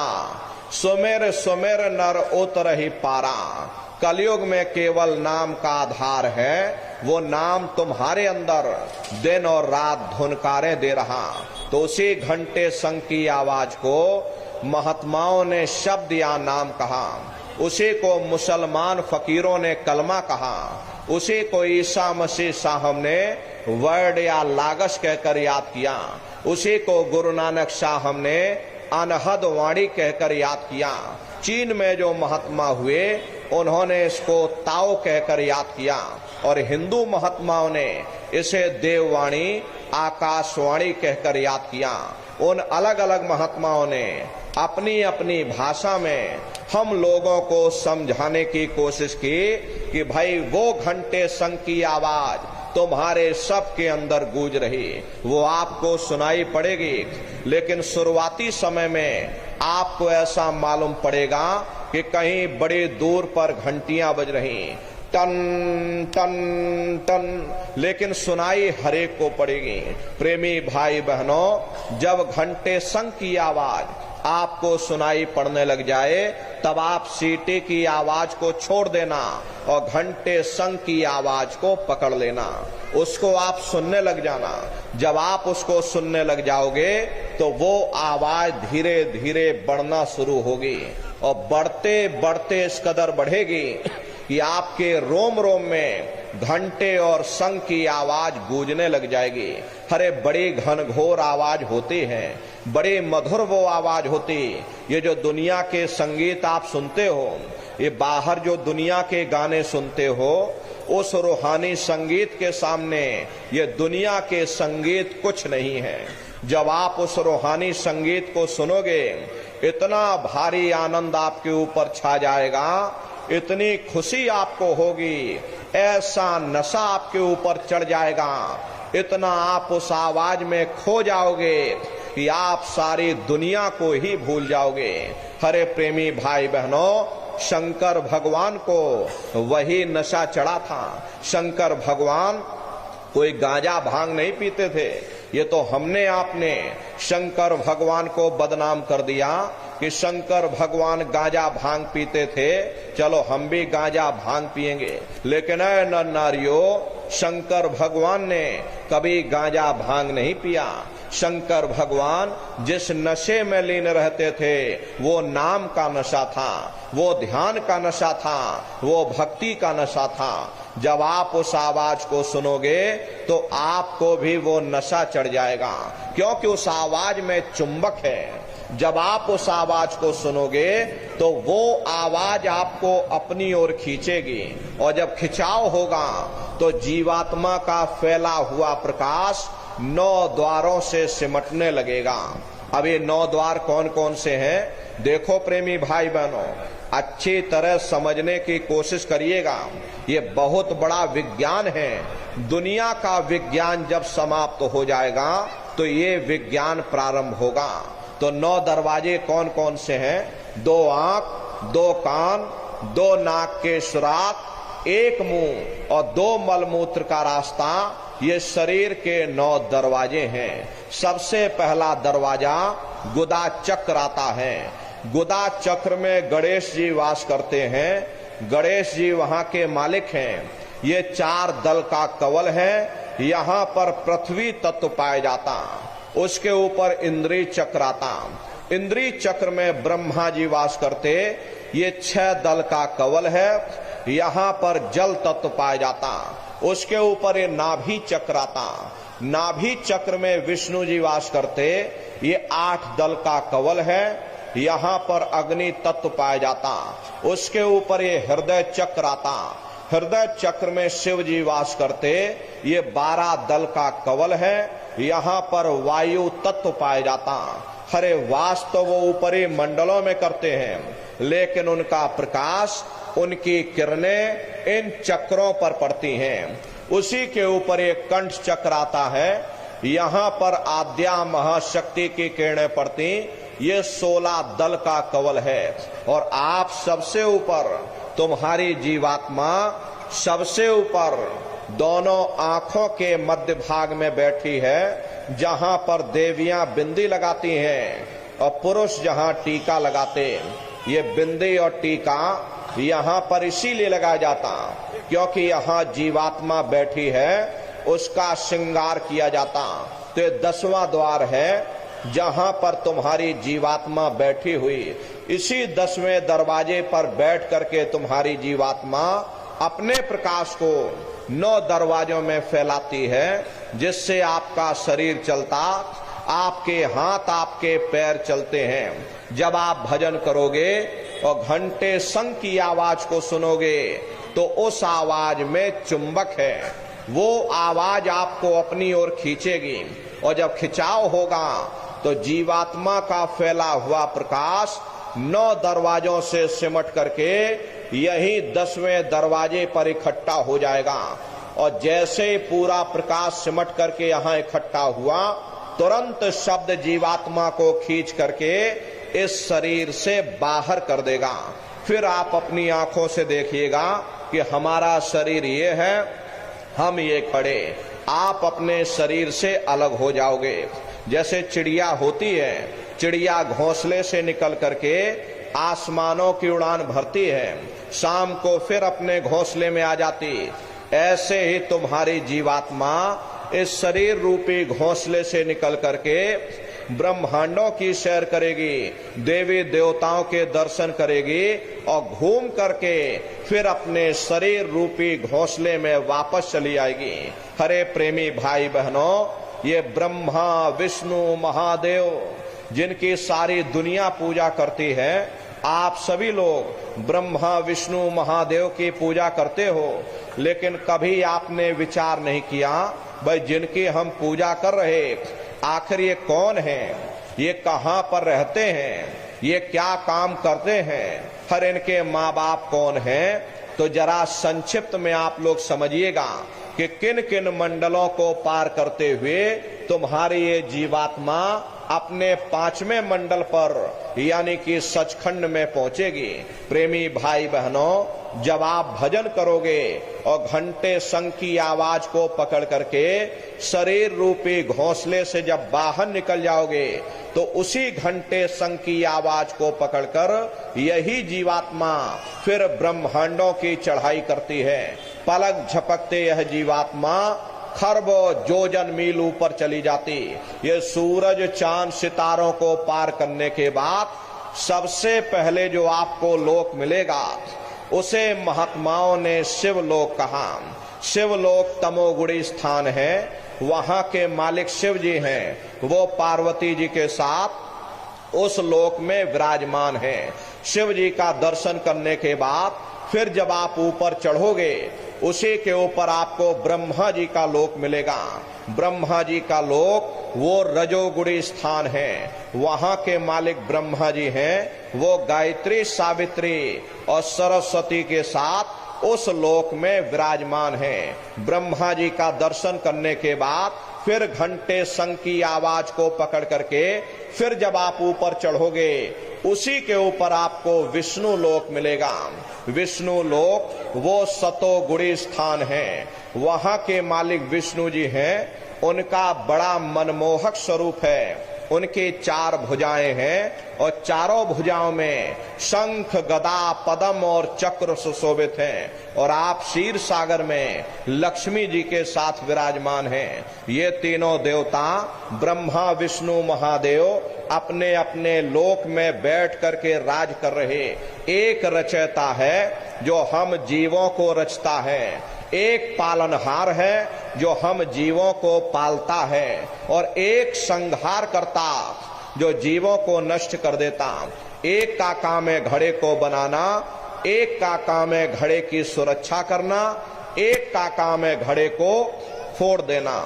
सुमेर सुमेर नर उतरहि पारा। कलयुग में केवल नाम का आधार है, वो नाम तुम्हारे अंदर दिन और रात धुनकारे दे रहा। तो उसी घंटे संग की आवाज को महात्माओं ने शब्द या नाम कहा, उसी को मुसलमान फकीरों ने कलमा कहा, उसी को ईसा मसीह साहब ने वर्ड या लागश कहकर याद किया, उसी को गुरु नानक साहब ने अनहद वाणी कहकर याद किया। चीन में जो महात्मा हुए उन्होंने इसको ताओ कहकर याद किया, और हिंदू महात्माओं ने इसे देववाणी आकाशवाणी कहकर याद किया। उन अलग अलग महात्माओं ने अपनी अपनी भाषा में हम लोगों को समझाने की कोशिश की कि भाई वो घंटे संग की आवाज तुम्हारे सबके अंदर गूंज रही, वो आपको सुनाई पड़ेगी। लेकिन शुरुआती समय में आपको ऐसा मालूम पड़ेगा कि कहीं बड़ी दूर पर घंटियां बज रही, टन टन टन, लेकिन सुनाई हरेक को पड़ेगी। प्रेमी भाई बहनों, जब घंटे संग की आवाज आपको सुनाई पड़ने लग जाए तब आप सीटी की आवाज को छोड़ देना और घंटे संग की आवाज को पकड़ लेना, उसको आप सुनने लग जाना। जब आप उसको सुनने लग जाओगे तो वो आवाज धीरे धीरे बढ़ना शुरू होगी, और बढ़ते बढ़ते इस कदर बढ़ेगी कि आपके रोम रोम में घंटे और शंख की आवाज गूंजने लग जाएगी। अरे बड़ी घनघोर आवाज होती है, बड़ी मधुर वो आवाज होती। ये जो दुनिया के संगीत आप सुनते हो, ये बाहर जो दुनिया के गाने सुनते हो, उस रूहानी संगीत के सामने ये दुनिया के संगीत कुछ नहीं है। जब आप उस रूहानी संगीत को सुनोगे, इतना भारी आनंद आपके ऊपर छा जाएगा, इतनी खुशी आपको होगी, ऐसा नशा आपके ऊपर चढ़ जाएगा, इतना आप उस आवाज में खो जाओगे कि आप सारी दुनिया को ही भूल जाओगे। हरे प्रेमी भाई बहनों, शंकर भगवान को वही नशा चढ़ा था। शंकर भगवान कोई गांजा भांग नहीं पीते थे। ये तो हमने आपने शंकर भगवान को बदनाम कर दिया कि शंकर भगवान गांजा भांग पीते थे, चलो हम भी गांजा भांग पिएंगे। लेकिन ऐ नर नारियों, शंकर भगवान ने कभी गांजा भांग नहीं पिया। शंकर भगवान जिस नशे में लीन रहते थे वो नाम का नशा था, वो ध्यान का नशा था, वो भक्ति का नशा था। जब आप उस आवाज को सुनोगे तो आपको भी वो नशा चढ़ जाएगा, क्योंकि उस आवाज में चुंबक है। जब आप उस आवाज को सुनोगे तो वो आवाज आपको अपनी ओर खींचेगी, और जब खिंचाव होगा तो जीवात्मा का फैला हुआ प्रकाश 9 द्वारों से सिमटने लगेगा। अब ये 9 द्वार कौन कौन से हैं? देखो प्रेमी भाई बहनों, अच्छी तरह समझने की कोशिश करिएगा। ये बहुत बड़ा विज्ञान है। दुनिया का विज्ञान जब समाप्त हो जाएगा तो ये विज्ञान प्रारंभ होगा। तो 9 दरवाजे कौन कौन से हैं? 2 आंख, 2 कान, 2 नाक के सुराख, 1 मुंह और 2 मलमूत्र का रास्ता, ये शरीर के 9 दरवाजे हैं। सबसे पहला दरवाजा गुदा चक्र आता है। गुदा चक्र में गणेश जी वास करते हैं। गणेश जी वहां के मालिक हैं। ये 4 दल का कवल है। यहाँ पर पृथ्वी तत्व पाया जाता, उसके ऊपर इंद्री चक्र आता। इंद्री चक्र में ब्रह्मा जी वास करते। ये 6 दल का कवल है। यहाँ पर जल तत्व पाया जाता, उसके ऊपर ये नाभि चक्र आता। नाभि चक्र में विष्णु जी वास करते। ये 8 दल का कवल है। यहाँ पर अग्नि तत्व पाया जाता, उसके ऊपर ये हृदय चक्र आता। हृदय चक्र में शिव जी वास करते। ये 12 दल का कवल है। यहाँ पर वायु तत्व पाया जाता। हरे वास तो वो ऊपरी मंडलों में करते हैं, लेकिन उनका प्रकाश, उनकी किरणें इन चक्रों पर पड़ती हैं। उसी के ऊपर एक कंठ चक्र आता है। यहाँ पर आद्या महाशक्ति की किरणें पड़ती। ये 16 दल का कवल है। और आप सबसे ऊपर, तुम्हारी जीवात्मा सबसे ऊपर दोनों आंखों के मध्य भाग में बैठी है। जहां पर देवियां बिंदी लगाती हैं और पुरुष जहां टीका लगाते। ये बिंदी और टीका यहाँ पर इसीलिए लगाया जाता क्योंकि यहाँ जीवात्मा बैठी है, उसका श्रृंगार किया जाता। तो ये 10वां द्वार है जहां पर तुम्हारी जीवात्मा बैठी हुई। इसी 10वें दरवाजे पर बैठ करके तुम्हारी जीवात्मा अपने प्रकाश को 9 दरवाजों में फैलाती है, जिससे आपका शरीर चलता, आपके हाथ आपके पैर चलते हैं। जब आप भजन करोगे और घंटे शंख की आवाज को सुनोगे तो उस आवाज में चुंबक है, वो आवाज आपको अपनी ओर खींचेगी। और जब खिंचाव होगा तो जीवात्मा का फैला हुआ प्रकाश 9 दरवाजों से सिमट करके यही 10वें दरवाजे पर इकट्ठा हो जाएगा। और जैसे ही पूरा प्रकाश सिमट करके यहाँ इकट्ठा हुआ, तुरंत शब्द जीवात्मा को खींच करके इस शरीर से बाहर कर देगा। फिर आप अपनी आंखों से देखिएगा कि हमारा शरीर ये है, हम ये खड़े। आप अपने शरीर से अलग हो जाओगे। जैसे चिड़िया होती है, चिड़िया घोंसले से निकल करके आसमानों की उड़ान भरती है, शाम को फिर अपने घोंसले में आ जाती। ऐसे ही तुम्हारी जीवात्मा इस शरीर रूपी घोंसले से निकल करके ब्रह्मांडों की सैर करेगी, देवी देवताओं के दर्शन करेगी और घूम करके फिर अपने शरीर रूपी घोंसले में वापस चली आएगी। हरे प्रेमी भाई बहनों, ये ब्रह्मा विष्णु महादेव जिनकी सारी दुनिया पूजा करती है, आप सभी लोग ब्रह्मा विष्णु महादेव की पूजा करते हो, लेकिन कभी आपने विचार नहीं किया भाई जिनकी हम पूजा कर रहे आखिर ये कौन हैं, ये कहां पर रहते हैं, ये क्या काम करते हैं, हर इनके माँ बाप कौन हैं। तो जरा संक्षिप्त में आप लोग समझिएगा कि किन किन मंडलों को पार करते हुए तुम्हारी ये जीवात्मा अपने 5वें मंडल पर यानी कि सचखंड में पहुंचेगी। प्रेमी भाई बहनों, जब आप भजन करोगे और घंटे शंख की आवाज को पकड़ करके शरीर रूपी घोंसले से जब बाहर निकल जाओगे तो उसी घंटे शंख की आवाज को पकड़कर यही जीवात्मा फिर ब्रह्मांडों की चढ़ाई करती है। पलक झपकते यह जीवात्मा खरबों जोजन मील ऊपर चली जाती। ये सूरज चांद सितारों को पार करने के बाद सबसे पहले जो आपको लोक मिलेगा उसे महात्माओं ने शिवलोक कहा। शिवलोक तमोगुणी स्थान है, वहां के मालिक शिव जी हैं, वो पार्वती जी के साथ उस लोक में विराजमान हैं। शिव जी का दर्शन करने के बाद फिर जब आप ऊपर चढ़ोगे उसी के ऊपर आपको ब्रह्मा जी का लोक मिलेगा। ब्रह्मा जी का लोक वो रजोगुणी स्थान है, वहां के मालिक ब्रह्मा जी हैं, वो गायत्री सावित्री और सरस्वती के साथ उस लोक में विराजमान हैं। ब्रह्मा जी का दर्शन करने के बाद फिर घंटे शंख की आवाज को पकड़ करके फिर जब आप ऊपर चढ़ोगे उसी के ऊपर आपको विष्णु लोक मिलेगा। विष्णु लोक वो सतोगुणी स्थान है, वहां के मालिक विष्णु जी हैं, उनका बड़ा मनमोहक स्वरूप है। उनकी 4 भुजाएं हैं और चारों भुजाओं में शंख गदा पद्म और चक्र सुशोभित हैं और आप क्षीर सागर में लक्ष्मी जी के साथ विराजमान हैं। ये तीनों देवता ब्रह्मा विष्णु महादेव अपने अपने लोक में बैठ करके राज कर रहे। एक रचयिता है जो हम जीवों को रचता है, एक पालनहार है जो हम जीवों को पालता है, और एक संहार करता जो जीवों को नष्ट कर देता। एक का काम है घड़े को बनाना, एक का काम है घड़े की सुरक्षा करना, एक का काम है घड़े को फोड़ देना।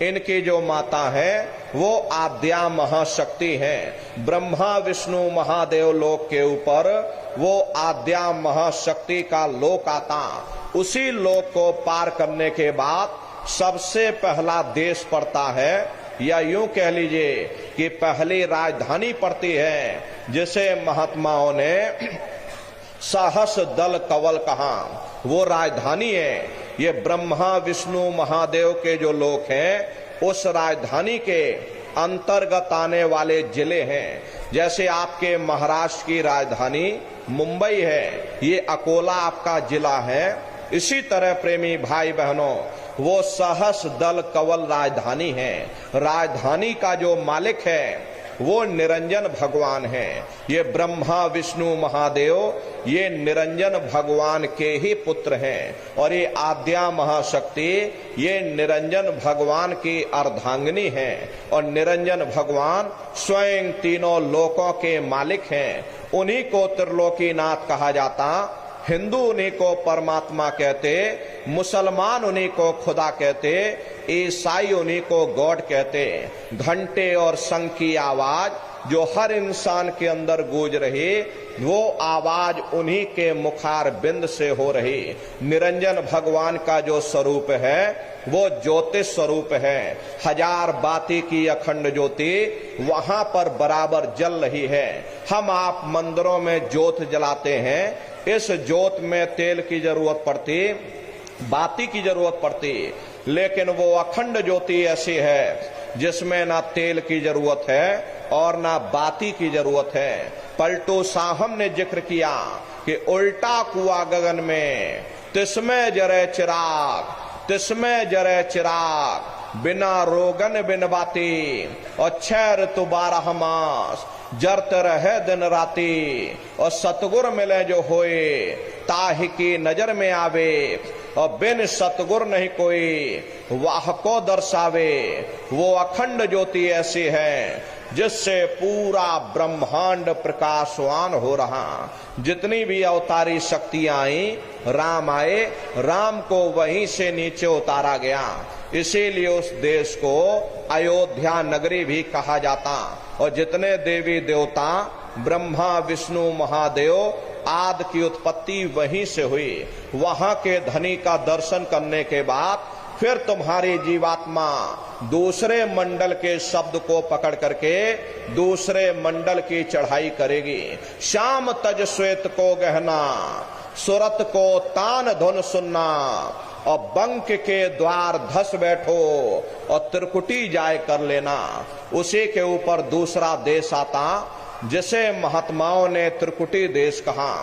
इनकी जो माता है वो आद्या महाशक्ति है। ब्रह्मा विष्णु महादेव लोक के ऊपर वो आद्या महाशक्ति का लोक आता। उसी लोक को पार करने के बाद सबसे पहला देश पड़ता है, या यूं कह लीजिए कि पहली राजधानी पड़ती है, जिसे महात्माओं ने सहस दल कवल कहा। वो राजधानी है। ये ब्रह्मा विष्णु महादेव के जो लोक हैं उस राजधानी के अंतर्गत आने वाले जिले हैं। जैसे आपके महाराष्ट्र की राजधानी मुंबई है, ये अकोला आपका जिला है। इसी तरह प्रेमी भाई बहनों, वो सहस दल कवल राजधानी है। राजधानी का जो मालिक है वो निरंजन भगवान है। ये ब्रह्मा विष्णु महादेव ये निरंजन भगवान के ही पुत्र हैं, और ये आद्या महाशक्ति ये निरंजन भगवान की अर्धांगिनी हैं, और निरंजन भगवान स्वयं तीनों लोकों के मालिक हैं। उन्हीं को त्रिलोकीनाथ कहा जाता। हिंदू उन्हीं को परमात्मा कहते, मुसलमान उन्हीं को खुदा कहते, ईसाई उन्हीं को गॉड कहते। घंटे और शंख की आवाज जो हर इंसान के अंदर गूंज रही, वो आवाज उन्हीं के मुखार बिंद से हो रही। निरंजन भगवान का जो स्वरूप है वो ज्योतिष स्वरूप है। हजार बाती की अखंड ज्योति वहां पर बराबर जल रही है। हम आप मंदिरों में ज्योत जलाते हैं, इस ज्योत में तेल की जरूरत पड़ती, बाती की जरूरत पड़ती, लेकिन वो अखंड ज्योति ऐसी है जिसमें ना तेल की जरूरत है और ना बाती की जरूरत है। पलटू साहब ने जिक्र किया कि उल्टा कुआ गगन में तिसमें जरे चिराग, तिसमें जरे चिराग, बिना रोगन बिन बाती, और 6 ऋतु 12 मास जरत रहे दिन राती, और सतगुर मिले जो होए ताहि की नजर में आवे, और बिन सतगुर नहीं कोई वाह को दर्शावे। वो अखंड ज्योति ऐसी है जिससे पूरा ब्रह्मांड प्रकाशवान हो रहा। जितनी भी अवतारी शक्तियां आई, राम आए, राम को वहीं से नीचे उतारा गया। इसीलिए उस देश को अयोध्या नगरी भी कहा जाता। और जितने देवी देवता ब्रह्मा विष्णु महादेव आदि की उत्पत्ति वहीं से हुई। वहां के धनी का दर्शन करने के बाद फिर तुम्हारी जीवात्मा दूसरे मंडल के शब्द को पकड़ करके दूसरे मंडल की चढ़ाई करेगी। श्याम तज श्वेत को गहना, सुरत को तान धुन सुनना, और बंक के द्वार धस बैठो, और त्रिकुटी जाय कर लेना। उसी के ऊपर दूसरा देश आता जिसे महात्माओं ने त्रिकुटी देश कहा।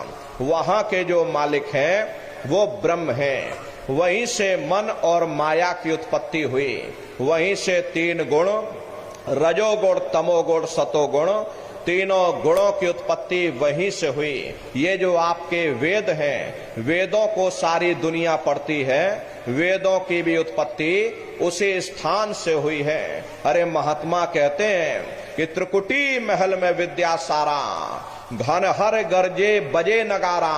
वहां के जो मालिक हैं वो ब्रह्म हैं। वहीं से मन और माया की उत्पत्ति हुई। वहीं से 3 गुण, रजोगुण तमोगुण सतोगुण, तीनों गुणों की उत्पत्ति वहीं से हुई। ये जो आपके वेद हैं, वेदों को सारी दुनिया पढ़ती है, वेदों की भी उत्पत्ति उसी स्थान से हुई है। अरे महात्मा कहते हैं कि त्रिकुटी महल में विद्या सारा, घन हर गरजे बजे नगारा,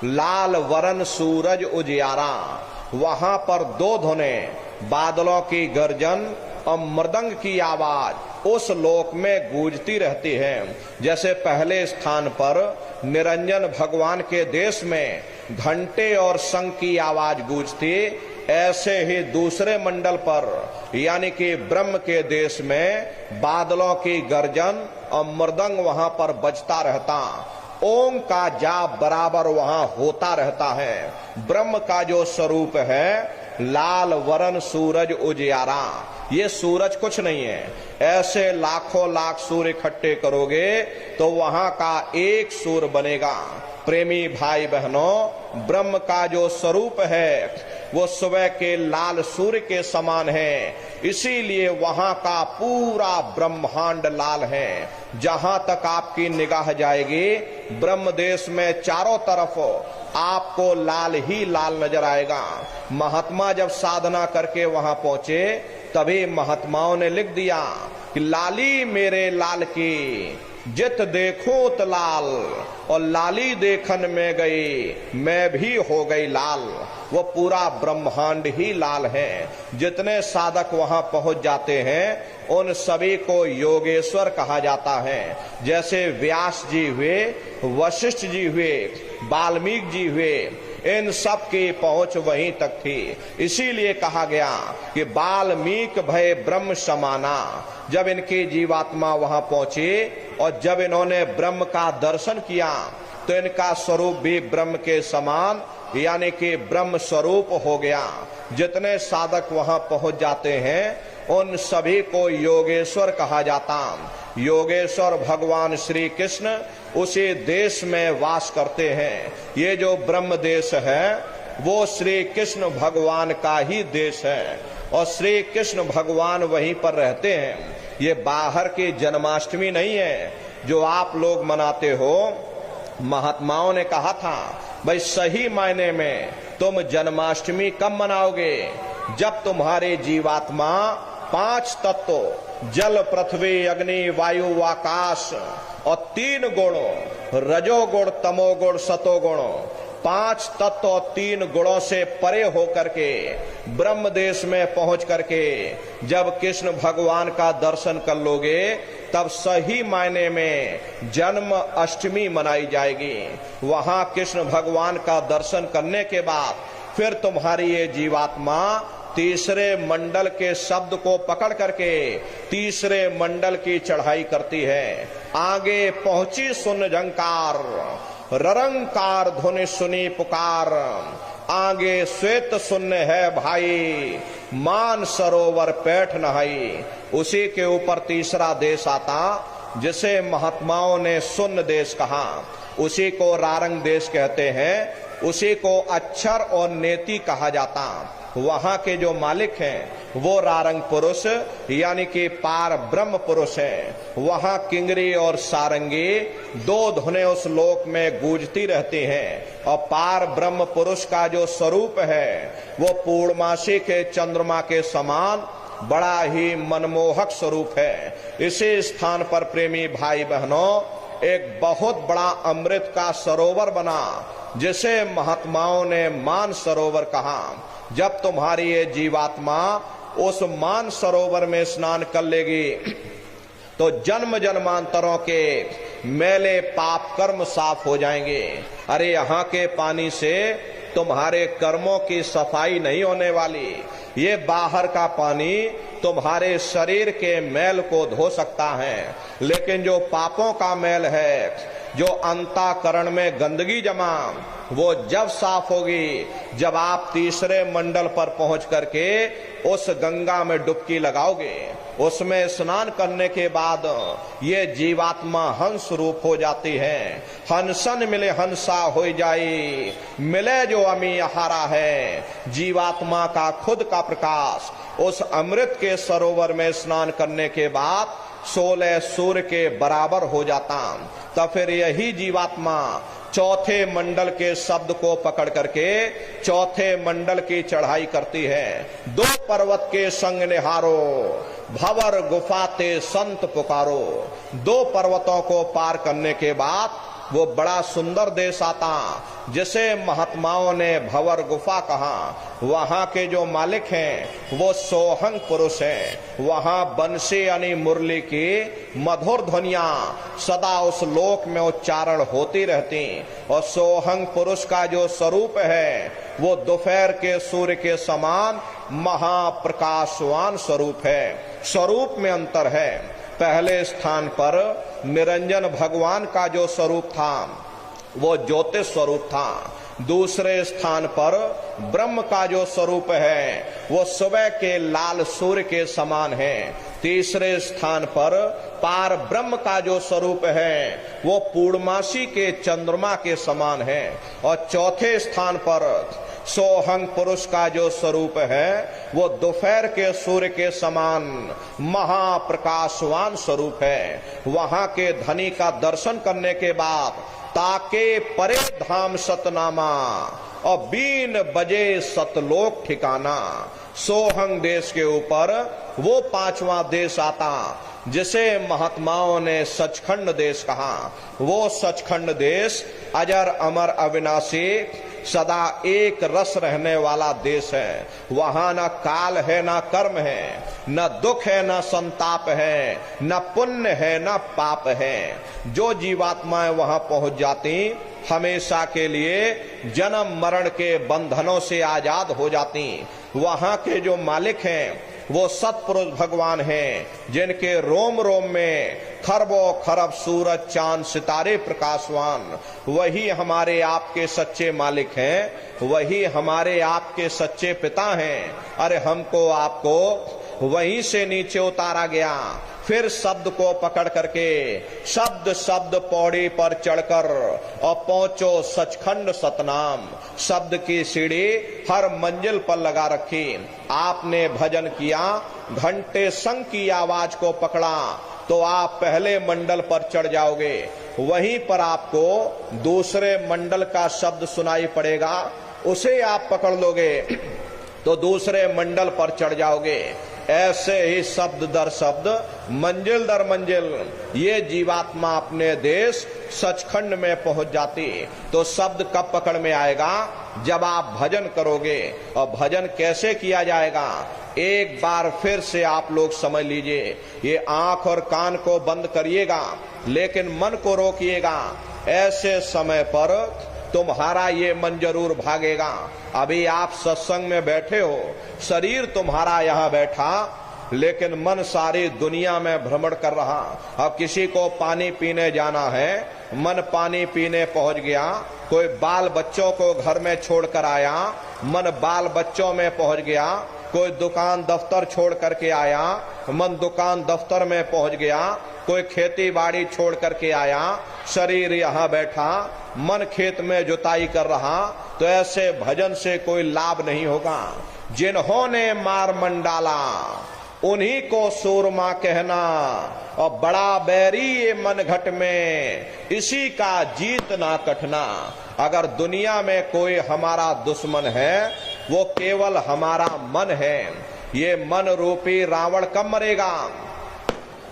लाल वरन सूरज उजियारा। वहां पर 2 धुने, बादलों की गर्जन और मृदंग की आवाज उस लोक में गूंजती रहती है। जैसे पहले स्थान पर निरंजन भगवान के देश में घंटे और शंख की आवाज गूंजती, ऐसे ही दूसरे मंडल पर यानी कि ब्रह्म के देश में बादलों की गर्जन और मृदंग वहां पर बजता रहता। ओम का जाप बराबर वहां होता रहता है। ब्रह्म का जो स्वरूप है लाल वरन सूरज उजियारा, ये सूरज कुछ नहीं है। ऐसे लाखों लाख सूर्य इकट्ठे करोगे तो वहां का एक सूर्य बनेगा। प्रेमी भाई बहनों, ब्रह्म का जो स्वरूप है वो सुबह के लाल सूर्य के समान है। इसीलिए वहां का पूरा ब्रह्मांड लाल है। जहां तक आपकी निगाह जाएगी ब्रह्म देश में चारों तरफ आपको लाल ही लाल नजर आएगा। महात्मा जब साधना करके वहां पहुंचे तभी महात्माओं ने लिख दिया कि लाली मेरे लाल की, जित देखूं त लाल, और लाली देखन में गई मैं भी हो गई लाल। वो पूरा ब्रह्मांड ही लाल है। जितने साधक वहां पहुंच जाते हैं उन सभी को योगेश्वर कहा जाता है। जैसे व्यास जी हुए, वशिष्ठ जी हुए, वाल्मीकि जी हुए, इन सब की पहुंच वहीं तक थी। इसीलिए कहा गया कि वाल्मीकि भय ब्रह्म समाना। जब इनकी जीवात्मा वहां पहुंची और जब इन्होंने ब्रह्म का दर्शन किया तो इनका स्वरूप भी ब्रह्म के समान यानी कि ब्रह्म स्वरूप हो गया। जितने साधक वहां पहुंच जाते हैं उन सभी को योगेश्वर कहा जाता। योगेश्वर भगवान श्री कृष्ण उसी देश में वास करते हैं। ये जो ब्रह्म देश है वो श्री कृष्ण भगवान का ही देश है और श्री कृष्ण भगवान वहीं पर रहते हैं। ये बाहर की जन्माष्टमी नहीं है जो आप लोग मनाते हो। महात्माओं ने कहा था भाई सही मायने में तुम जन्माष्टमी कब मनाओगे? जब तुम्हारे जीवात्मा 5 तत्व जल पृथ्वी अग्नि वायु आकाश और 3 गुणों रजोगुण तमोगुण सतोगुण 5 तत्व और 3 गुणों से परे होकर के ब्रह्म देश में पहुंच करके जब कृष्ण भगवान का दर्शन कर लोगे तब सही मायने में जन्म अष्टमी मनाई जाएगी। वहां कृष्ण भगवान का दर्शन करने के बाद फिर तुम्हारी ये जीवात्मा तीसरे मंडल के शब्द को पकड़ करके तीसरे मंडल की चढ़ाई करती है। आगे पहुंची सुन झंकार ररंकार धुनि सुनी पुकार, आगे श्वेत शून्य है भाई मान सरोवर पैठ नहाई। उसी के ऊपर तीसरा देश आता जिसे महात्माओं ने शून्य देश कहा। उसी को रारंग देश कहते हैं। उसी को अक्षर और नेति कहा जाता। वहां के जो मालिक हैं वो रारंग पुरुष यानी कि पार ब्रह्म पुरुष हैं। वहां किंगरी और सारंगी 2 धुनें उस लोक में गूंजती रहती हैं और पार ब्रह्म पुरुष का जो स्वरूप है वो पूर्णमासी के चंद्रमा के समान बड़ा ही मनमोहक स्वरूप है। इसी स्थान पर प्रेमी भाई बहनों एक बहुत बड़ा अमृत का सरोवर बना जिसे महात्माओं ने मान सरोवर कहा। जब तुम्हारी ये जीवात्मा उस मान सरोवर में स्नान कर लेगी तो जन्म जन्मांतरों के मैले पाप कर्म साफ हो जाएंगे। अरे यहाँ के पानी से तुम्हारे कर्मों की सफाई नहीं होने वाली। ये बाहर का पानी तुम्हारे शरीर के मैल को धो सकता है, लेकिन जो पापों का मैल है, जो अंतःकरण में गंदगी जमा, वो जब साफ होगी जब आप तीसरे मंडल पर पहुंच करके उस गंगा में डुबकी लगाओगे। उसमें स्नान करने के बाद ये जीवात्मा हंस रूप हो जाती है। हंसन मिले हंसा हो जाई, मिले जो अमी हारा है। जीवात्मा का खुद का प्रकाश उस अमृत के सरोवर में स्नान करने के बाद 16 सूर्य के बराबर हो जाता। तब फिर यही जीवात्मा चौथे मंडल के शब्द को पकड़ करके चौथे मंडल की चढ़ाई करती है। 2 पर्वत के संग निहारो भवर गुफाते संत पुकारो। 2 पर्वतों को पार करने के बाद वो बड़ा सुंदर देश आता जिसे महात्माओं ने भवर गुफा कहा। वहां के जो मालिक हैं वो सोहंग पुरुष हैं। वहां बंसी यानी मुरली की मधुर ध्वनियां सदा उस लोक में उच्चारण होती रहती और सोहंग पुरुष का जो स्वरूप है वो दोपहर के सूर्य के समान महाप्रकाशवान स्वरूप है। स्वरूप में अंतर है। पहले स्थान पर निरंजन भगवान का जो स्वरूप था वो ज्योतिष स्वरूप था। दूसरे स्थान पर ब्रह्म का जो स्वरूप है वो सुबह के लाल सूर्य के समान है। तीसरे स्थान पर पार ब्रह्म का जो स्वरूप है वो पूर्णमासी के चंद्रमा के समान है। और चौथे स्थान पर सोहंग पुरुष का जो स्वरूप है वो दोपहर के सूर्य के समान महाप्रकाशवान स्वरूप है। वहां के धनी का दर्शन करने के बाद ताके परे धाम सतनामा और बीन बजे सतलोक ठिकाना। सोहंग देश के ऊपर वो 5वां देश आता जिसे महात्माओं ने सचखंड देश कहा। वो सचखंड देश अजर अमर अविनाशी सदा एक रस रहने वाला देश है। वहां न काल है न कर्म है, न दुख है न संताप है, न पुण्य है न पाप है। जो जीवात्माएं वहां पहुंच जाती हमेशा के लिए जन्म मरण के बंधनों से आजाद हो जाती। वहां के जो मालिक हैं वो सतपुरुष भगवान हैं जिनके रोम रोम में खरबों खरब सूरज चांद सितारे प्रकाशवान। वही हमारे आपके सच्चे मालिक हैं, वही हमारे आपके सच्चे पिता हैं। अरे हमको आपको वहीं से नीचे उतारा गया। फिर शब्द को पकड़ करके शब्द शब्द पौड़ी पर चढ़कर और पहुंचो सचखंड सतनाम। शब्द की सीढ़ी हर मंजिल पर लगा रखी। आपने भजन किया, घंटे संग की आवाज को पकड़ा तो आप पहले मंडल पर चढ़ जाओगे। वहीं पर आपको दूसरे मंडल का शब्द सुनाई पड़ेगा, उसे आप पकड़ लोगे तो दूसरे मंडल पर चढ़ जाओगे। ऐसे ही शब्द दर शब्द, मंजिल दर मंजिल ये जीवात्मा अपने देश सचखंड में पहुंच जाती। तो शब्द कब पकड़ में आएगा? जब आप भजन करोगे। और भजन कैसे किया जाएगा? एक बार फिर से आप लोग समझ लीजिए। ये आंख और कान को बंद करिएगा, लेकिन मन को रोकिएगा। ऐसे समय पर तुम्हारा ये मन जरूर भागेगा। अभी आप सत्संग में बैठे हो, शरीर तुम्हारा यहाँ बैठा, लेकिन मन सारी दुनिया में भ्रमण कर रहा। अब किसी को पानी पीने जाना है, मन पानी पीने पहुंच गया। कोई बाल बच्चों को घर में छोड़कर आया, मन बाल बच्चों में पहुंच गया। कोई दुकान दफ्तर छोड़ करके आया, मन दुकान दफ्तर में पहुंच गया। कोई खेती बाड़ी छोड़ करके आया, शरीर यहाँ बैठा, मन खेत में जुताई कर रहा। तो ऐसे भजन से कोई लाभ नहीं होगा। जिन्होंने मार मंडाला उन्हीं को सूरमा कहना, और बड़ा बैरी ये मन घट में इसी का जीत ना कटना। अगर दुनिया में कोई हमारा दुश्मन है, वो केवल हमारा मन है। ये मन रूपी रावण कब मरेगा?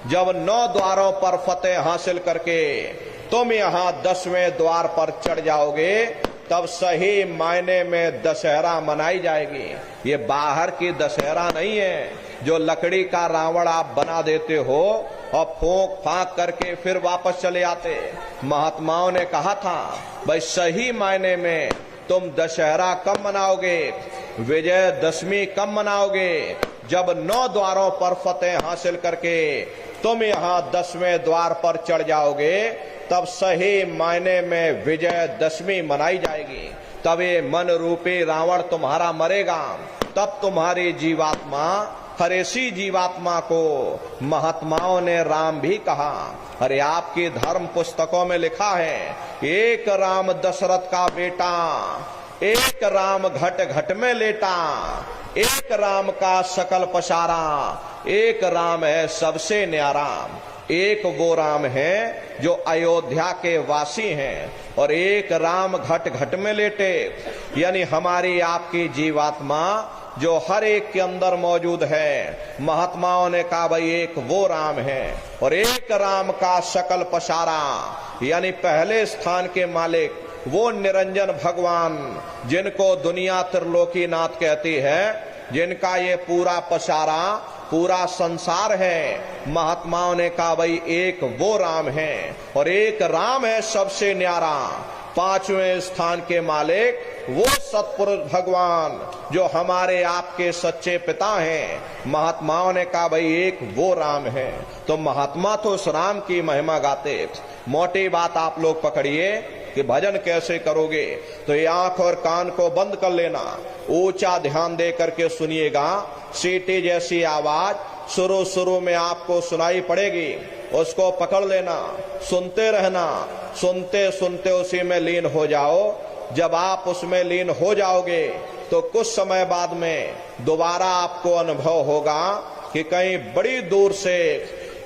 जब 9 द्वारों पर फतेह हासिल करके तुम यहाँ 10वें द्वार पर चढ़ जाओगे, तब सही मायने में दशहरा मनाई जाएगी। ये बाहर की दशहरा नहीं है, जो लकड़ी का रावण आप बना देते हो और फूंक फांक करके फिर वापस चले आते। महात्माओं ने कहा था, भाई सही मायने में तुम दशहरा कब मनाओगे, विजयदशमी कब मनाओगे? जब 9 द्वारों पर फतेह हासिल करके तुम यहाँ 10वें द्वार पर चढ़ जाओगे, तब सही मायने में विजयदशमी मनाई जाएगी। तब ये मन रूपी रावण तुम्हारा मरेगा। तब तुम्हारी जीवात्मा, हरेसी जीवात्मा को महात्माओं ने राम भी कहा। अरे आपकी धर्म पुस्तकों में लिखा है, एक राम दशरथ का बेटा, एक राम घट घट में लेटा, एक राम का सकल पसारा, एक राम है सबसे न्यारा। एक वो राम है जो अयोध्या के वासी हैं, और एक राम घट घट में लेटे, यानी हमारी आपकी जीवात्मा जो हर एक के अंदर मौजूद है। महात्माओं ने कहा भाई एक वो राम है, और एक राम का सकल पसारा, यानी पहले स्थान के मालिक वो निरंजन भगवान, जिनको दुनिया त्रिलोकीनाथ कहती है, जिनका ये पूरा पसारा, पूरा संसार है। महात्माओं ने कहा भाई एक वो राम है, और एक राम है सबसे न्यारा। 5वें स्थान के मालिक वो सतपुरुष भगवान जो हमारे आपके सच्चे पिता हैं। महात्माओं ने कहा भाई एक वो राम है। तो महात्मा तो उस राम की महिमा गाते। मोटी बात आप लोग पकड़िए कि भजन कैसे करोगे। तो ये आंख और कान को बंद कर लेना, ऊंचा ध्यान दे करके सुनिएगा। सीटी जैसी आवाज शुरू में आपको सुनाई पड़ेगी, उसको पकड़ लेना, सुनते रहना, सुनते सुनते उसी में लीन हो जाओ। जब आप उसमें लीन हो जाओगे तो कुछ समय बाद में दोबारा आपको अनुभव होगा कि कहीं बड़ी दूर से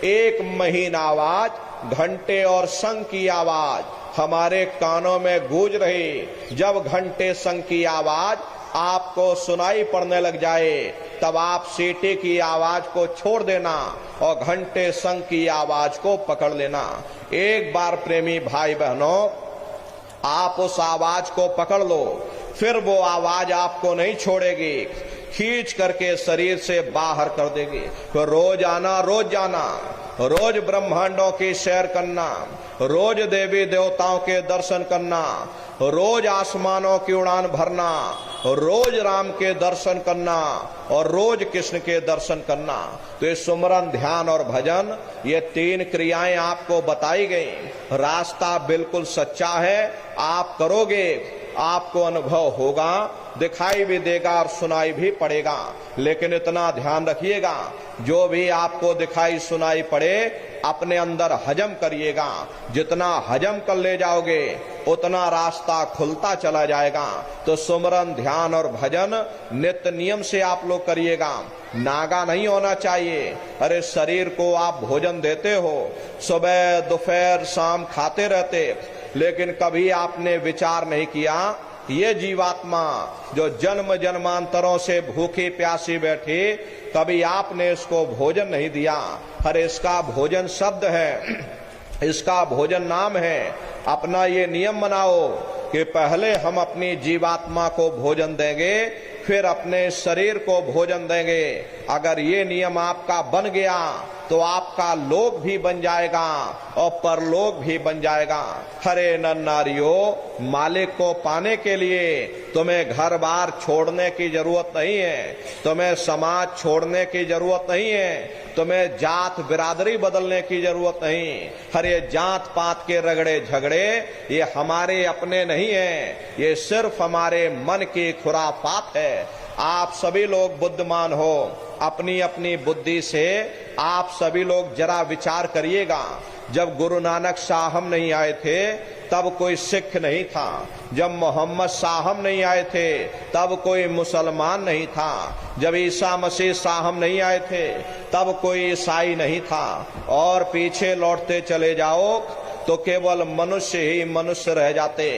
एक महीन आवाज, घंटे और शंख की आवाज हमारे कानों में गूंज रही। जब घंटे शंख की आवाज आपको सुनाई पड़ने लग जाए, तब आप सीटी की आवाज को छोड़ देना और घंटे शंख की आवाज को पकड़ लेना। एक बार प्रेमी भाई बहनों, आप उस आवाज को पकड़ लो, फिर वो आवाज आपको नहीं छोड़ेगी, खींच करके शरीर से बाहर कर देगी। तो रोज आना, रोज जाना, रोज ब्रह्मांडों की सैर करना, रोज देवी देवताओं के दर्शन करना, रोज आसमानों की उड़ान भरना, रोज राम के दर्शन करना और रोज कृष्ण के दर्शन करना। तो ये सुमरन, ध्यान और भजन, ये 3 क्रियाएं आपको बताई गई। रास्ता बिल्कुल सच्चा है, आप करोगे आपको अनुभव होगा, दिखाई भी देगा और सुनाई भी पड़ेगा। लेकिन इतना ध्यान रखिएगा, जो भी आपको दिखाई सुनाई पड़े अपने अंदर हजम करिएगा। जितना हजम कर ले जाओगे उतना रास्ता खुलता चला जाएगा। तो सुमरन, ध्यान और भजन नित्य नियम से आप लोग करिएगा। नागा नहीं होना चाहिए। अरे शरीर को आप भोजन देते हो, सुबह दोपहर शाम खाते रहते, लेकिन कभी आपने विचार नहीं किया ये जीवात्मा जो जन्म जन्मांतरों से भूखी प्यासी बैठी, कभी आपने इसको भोजन नहीं दिया। अरे इसका भोजन शब्द है, इसका भोजन नाम है। अपना ये नियम बनाओ कि पहले हम अपनी जीवात्मा को भोजन देंगे, फिर अपने शरीर को भोजन देंगे। अगर ये नियम आपका बन गया तो आपका लोक भी बन जाएगा और परलोक भी बन जाएगा। हरे नर नारियों, मालिक को पाने के लिए तुम्हें घर बार छोड़ने की जरूरत नहीं है, तुम्हें समाज छोड़ने की जरूरत नहीं है, तुम्हें जात बिरादरी बदलने की जरूरत नहीं। हरे जात पात के रगड़े झगड़े ये हमारे अपने नहीं है, ये सिर्फ हमारे मन की खुराफात है। आप सभी लोग बुद्धिमान हो, अपनी अपनी बुद्धि से आप सभी लोग जरा विचार करिएगा। जब गुरु नानक साहब नहीं आए थे तब कोई सिख नहीं था, जब मोहम्मद साहब नहीं आए थे तब कोई मुसलमान नहीं था, जब ईसा मसीह साहब नहीं आए थे तब कोई ईसाई नहीं था। और पीछे लौटते चले जाओ तो केवल मनुष्य ही मनुष्य रह जाते।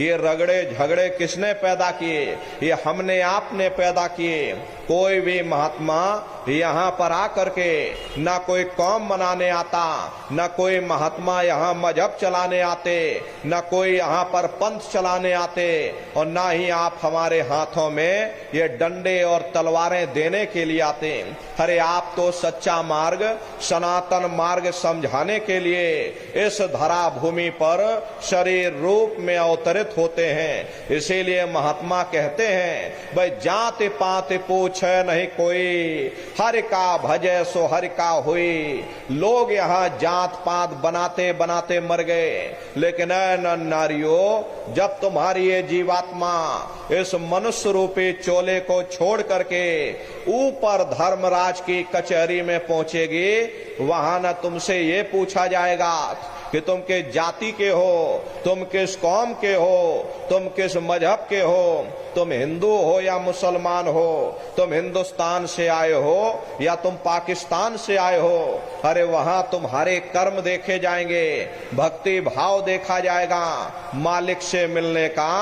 ये रगड़े झगड़े किसने पैदा किए? ये हमने आपने पैदा किए। कोई भी महात्मा यहाँ पर आकर के ना कोई कौम मनाने आता, ना कोई महात्मा यहाँ मजहब चलाने आते, ना कोई यहाँ पर पंथ चलाने आते, और ना ही आप हमारे हाथों में ये डंडे और तलवारें देने के लिए आते। अरे आप तो सच्चा मार्ग, सनातन मार्ग समझाने के लिए इस धरा भूमि पर शरीर रूप में अवतरित होते हैं। इसीलिए महात्मा कहते हैं, भाई जाति पाति पूछे नहीं कोई, हरि का भजे सो हरि का हुई। लोग यहाँ जात पात बनाते बनाते मर गए, लेकिन ऐ नारियों, जब तुम्हारी ये जीवात्मा इस मनुष्य रूपी चोले को छोड़ करके ऊपर धर्मराज की कचहरी में पहुंचेगी, वहां न तुमसे ये पूछा जाएगा कि तुम किस जाति के हो, तुम किस कौम के हो, तुम किस मजहब के हो, तुम हिंदू हो या मुसलमान हो, तुम हिंदुस्तान से आए हो या तुम पाकिस्तान से आए हो। अरे वहां तुम्हारे कर्म देखे जाएंगे, भक्ति भाव देखा जाएगा, मालिक से मिलने का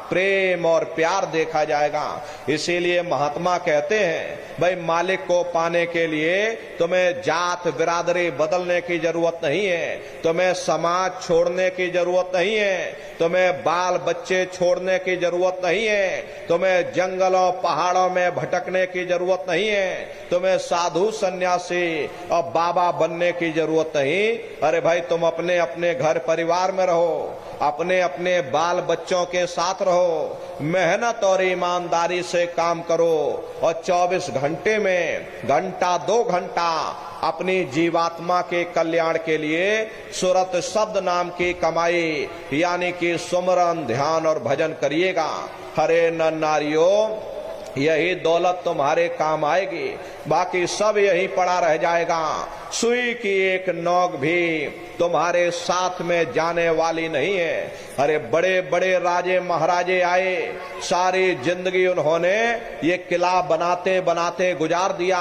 प्रेम और प्यार देखा जाएगा। इसीलिए महात्मा कहते हैं, भाई मालिक को पाने के लिए तुम्हें जात बिरादरी बदलने की जरूरत नहीं है, तुम्हें समाज छोड़ने की जरूरत नहीं है, तुम्हें बाल बच्चे छोड़ने की जरूरत नहीं है, तुम्हें जंगलों पहाड़ों में भटकने की जरूरत नहीं है, तुम्हें साधु सन्यासी और बाबा बनने की जरूरत नहीं। अरे भाई तुम अपने अपने घर परिवार में रहो, अपने अपने बाल बच्चों के साथ रहो, मेहनत और ईमानदारी से काम करो, और 24 घंटे में घंटा 2 घंटा अपनी जीवात्मा के कल्याण के लिए सुरत शब्द नाम की कमाई यानी कि सुमरन, ध्यान और भजन करिएगा। हरे नर नारियों, यही दौलत तुम्हारे काम आएगी, बाकी सब यही पड़ा रह जाएगा। सुई की एक नोक भी तुम्हारे साथ में जाने वाली नहीं है। अरे बड़े बड़े राजे महाराजे आए, सारी जिंदगी उन्होंने ये किला बनाते बनाते गुजार दिया।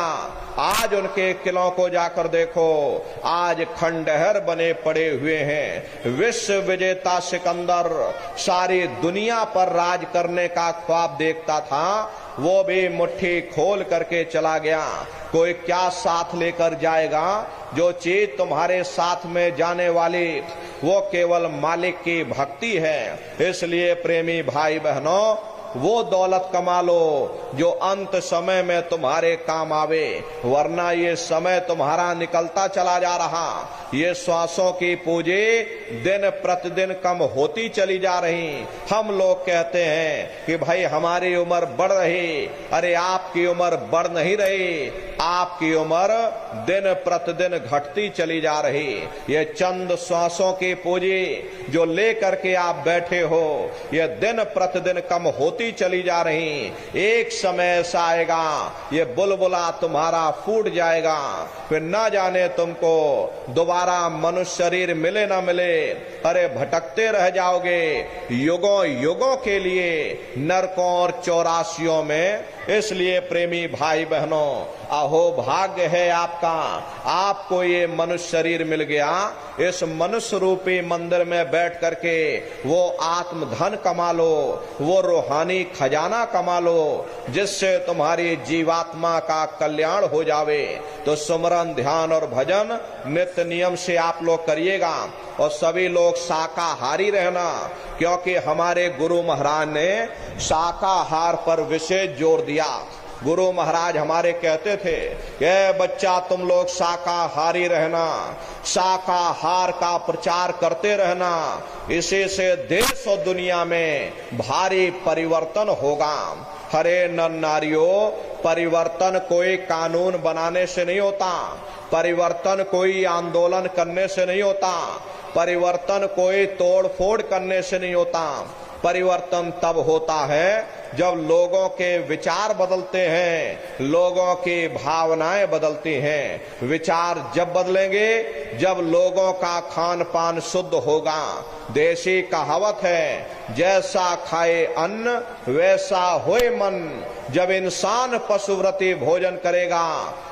आज उनके किलों को जाकर देखो, आज खंडहर बने पड़े हुए हैं। विश्व विजेता सिकंदर सारी दुनिया पर राज करने का ख्वाब देखता था, वो भी मुट्ठी खोल करके चला गया। कोई क्या साथ लेकर जाएगा? जो चीज तुम्हारे साथ में जाने वाली वो केवल मालिक की भक्ति है। इसलिए प्रेमी भाई बहनों, वो दौलत कमा लो जो अंत समय में तुम्हारे काम आवे, वरना ये समय तुम्हारा निकलता चला जा रहा। ये श्वासों की पूंजी दिन प्रतिदिन कम होती चली जा रही। हम लोग कहते हैं कि भाई हमारी उम्र बढ़ रही, अरे आपकी उम्र बढ़ नहीं रही, आपकी उम्र दिन प्रतिदिन घटती चली जा रही। ये चंद श्वासों की पूंजी जो लेकर के आप बैठे हो, ये दिन प्रतिदिन कम होती चली जा रही। एक समय ऐसा आएगा ये बुलबुला तुम्हारा फूट जाएगा, फिर ना जाने तुमको दोबारा मनुष्य शरीर मिले ना मिले, अरे भटकते रह जाओगे युगों युगों के लिए नरकों और चौरासियों में। इसलिए प्रेमी भाई बहनों, अहो भाग्य है आपका, आपको ये मनुष्य शरीर मिल गया। इस मनुष्य रूपी मंदिर में बैठ करके वो आत्म धन कमा लो, वो रूहानी खजाना कमा लो, जिससे तुम्हारी जीवात्मा का कल्याण हो जावे। तो सुमरन, ध्यान और भजन नित्य नियम से आप लोग करिएगा, और सभी लोग शाकाहारी रहना, क्योंकि हमारे गुरु महाराज ने शाकाहार पर विशेष जोर दिया। गुरु महाराज हमारे कहते थे कि बच्चा तुम लोग शाकाहारी रहना, शाकाहार का प्रचार करते रहना, इसी से देश और दुनिया में भारी परिवर्तन होगा। हरे नर नारियों, परिवर्तन कोई कानून बनाने से नहीं होता, परिवर्तन कोई आंदोलन करने से नहीं होता, परिवर्तन कोई तोड़ फोड़ करने से नहीं होता। परिवर्तन तब होता है जब लोगों के विचार बदलते हैं, लोगों की भावनाएं बदलती हैं। विचार जब बदलेंगे जब लोगों का खान पान शुद्ध होगा। देशी कहावत है, जैसा खाए अन्न वैसा होए मन। जब इंसान पशुव्रती भोजन करेगा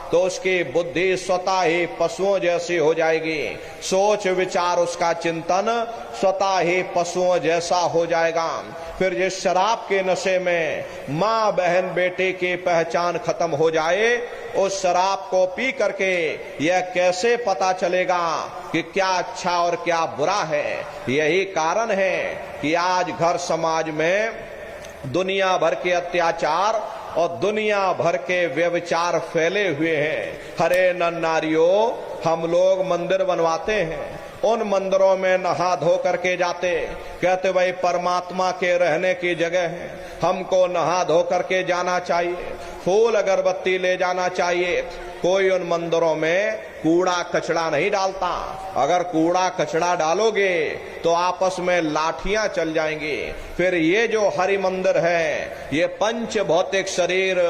तो उसकी बुद्धि स्वतः ही पशुओं जैसी हो जाएगी, सोच विचार उसका चिंतन स्वतः ही पशुओं जैसा हो जाएगा। फिर जिस शराब के नशे में माँ बहन बेटे की पहचान खत्म हो जाए, उस शराब को पी करके यह कैसे पता चलेगा कि क्या अच्छा और क्या बुरा है। यही कारण है कि आज घर समाज में दुनिया भर के अत्याचार और दुनिया भर के व्यभिचार फैले हुए हैं। हरे नर नारियों, हम लोग मंदिर बनवाते हैं, उन मंदिरों में नहा धो करके जाते, कहते भाई परमात्मा के रहने की जगह है, हमको नहा धो करके जाना चाहिए, फूल अगरबत्ती ले जाना चाहिए। कोई उन मंदिरों में कूड़ा कचड़ा नहीं डालता। अगर कूड़ा कचड़ा डालोगे तो आपस में लाठियां चल जाएंगी। फिर ये जो हरि मंदिर है, ये पंच भौतिक शरीर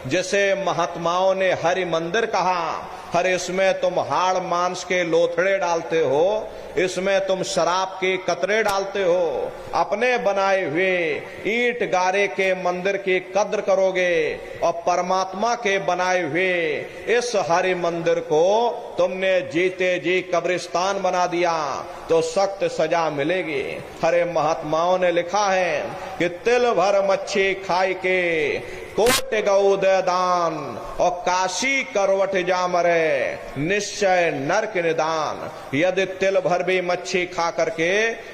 जिसे महात्माओं ने हरि मंदिर कहा, हर इसमें तुम हाड़ मांस के लोथड़े डालते हो, इसमें तुम शराब के कतरे डालते हो। अपने बनाए हुए ईंट गारे के मंदिर की कद्र करोगे और परमात्मा के बनाए हुए इस हरि मंदिर को तुमने जीते जी कब्रिस्तान बना दिया तो सख्त सजा मिलेगी। हरे महात्माओं ने लिखा है कि तिल भर मच्छी खाई के कोट गौ दे दान और काशी करवट जा मरे निश्चय नरक निदान। यदि तिल भर भी मच्छी खा करके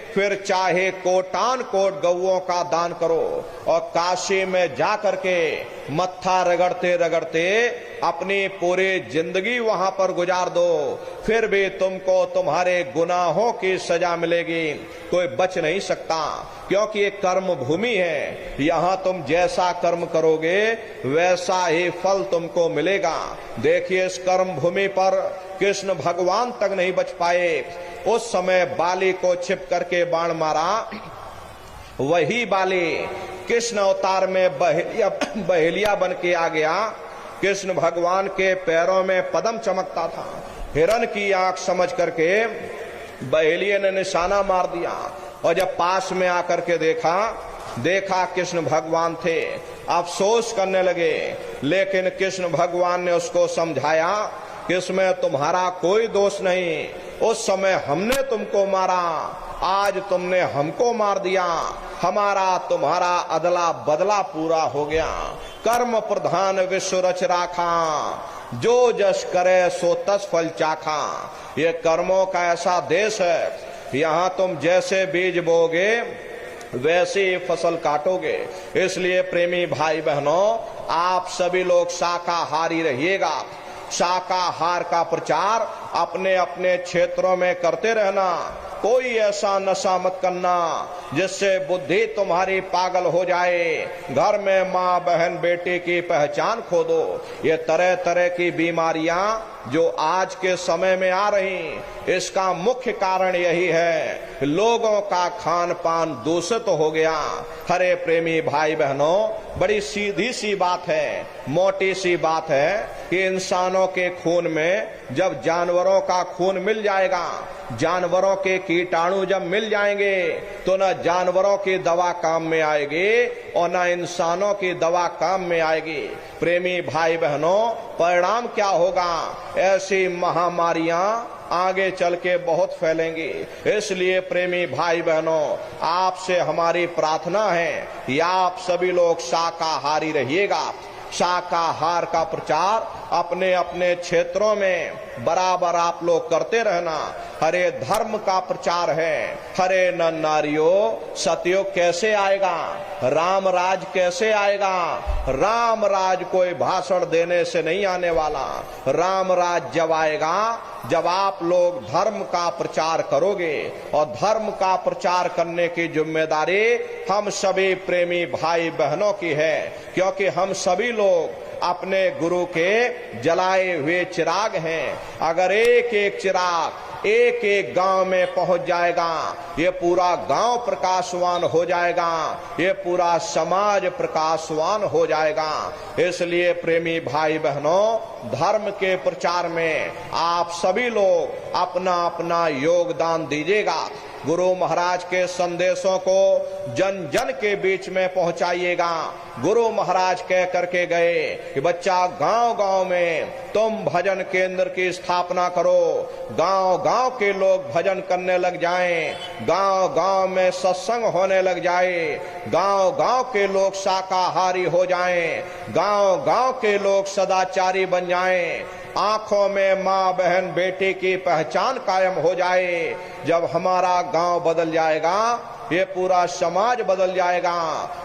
फिर चाहे कोटान कोट गौओं का दान करो और काशी में जा करके मत्था रगड़ते रगड़ते अपनी पूरी जिंदगी वहां पर गुजार दो, फिर भी तुमको तुम्हारे गुनाहों की सजा मिलेगी। कोई बच नहीं सकता, क्योंकि ये कर्म भूमि है। यहाँ तुम जैसा कर्म करोगे वैसा ही फल तुमको मिलेगा। देखिए, इस कर्म भूमि पर कृष्ण भगवान तक नहीं बच पाए। उस समय बाली को छिप करके बाण मारा, वही बाली कृष्ण अवतार में बहेलिया बन के आ गया। कृष्ण भगवान के पैरों में पद्म चमकता था। हिरण की आंख समझ करके बहेलिये ने निशाना मार दिया, और जब पास में आकर के देखा कृष्ण भगवान थे, अफसोस करने लगे। लेकिन कृष्ण भगवान ने उसको समझाया कि इसमें तुम्हारा कोई दोष नहीं। उस समय हमने तुमको मारा, आज तुमने हमको मार दिया, हमारा तुम्हारा अदला बदला पूरा हो गया। कर्म प्रधान विश्व रच राखा, जो जस करे सो तस फल चाखा। ये कर्मों का ऐसा देश है, यहाँ तुम जैसे बीज बोगे वैसे ही फसल काटोगे। इसलिए प्रेमी भाई बहनों, आप सभी लोग शाकाहारी रहिएगा। शाकाहार का प्रचार अपने अपने क्षेत्रों में करते रहना। कोई ऐसा नशा मत करना जिससे बुद्धि तुम्हारी पागल हो जाए, घर में माँ बहन बेटी की पहचान खो दो। ये तरह तरह की बीमारियां जो आज के समय में आ रही, इसका मुख्य कारण यही है, लोगों का खान पान दूषित हो गया। हरे प्रेमी भाई बहनों, बड़ी सीधी सी बात है, मोटी सी बात है कि इंसानों के खून में जब जानवरों का खून मिल जाएगा, जानवरों के कीटाणु जब मिल जाएंगे, तो न जानवरों की दवा काम में आएगी और न इंसानों की दवा काम में आएगी। प्रेमी भाई बहनों, परिणाम क्या होगा? ऐसी महामारियां आगे चल के बहुत फैलेंगी। इसलिए प्रेमी भाई बहनों, आपसे हमारी प्रार्थना है कि आप सभी लोग शाकाहारी रहिएगा। शाकाहार का प्रचार अपने अपने क्षेत्रों में बराबर आप लोग करते रहना। हरे धर्म का प्रचार है। हरे नर नारियों, सतयुग कैसे आएगा? राम राज कैसे आएगा? राम राज कोई भाषण देने से नहीं आने वाला। राम राज जब आएगा जब आप लोग धर्म का प्रचार करोगे, और धर्म का प्रचार करने की जिम्मेदारी हम सभी प्रेमी भाई बहनों की है, क्योंकि हम सभी लोग अपने गुरु के जलाए हुए चिराग हैं। अगर एक एक चिराग एक एक गांव में पहुंच जाएगा, ये पूरा गांव प्रकाशवान हो जाएगा, ये पूरा समाज प्रकाशवान हो जाएगा। इसलिए प्रेमी भाई बहनों, धर्म के प्रचार में आप सभी लोग अपना अपना योगदान दीजिएगा। गुरु महाराज के संदेशों को जन जन के बीच में पहुंचाइएगा। गुरु महाराज कह करके गए कि बच्चा, गांव गांव में तुम भजन केंद्र की स्थापना करो, गांव गांव के लोग भजन करने लग जाएं, गांव गांव में सत्संग होने लग जाए, गांव गांव के लोग शाकाहारी हो जाएं, गांव गांव के लोग सदाचारी बन जाएं, आंखों में माँ बहन बेटी की पहचान कायम हो जाए। जब हमारा गांव बदल जाएगा, ये पूरा समाज बदल जाएगा,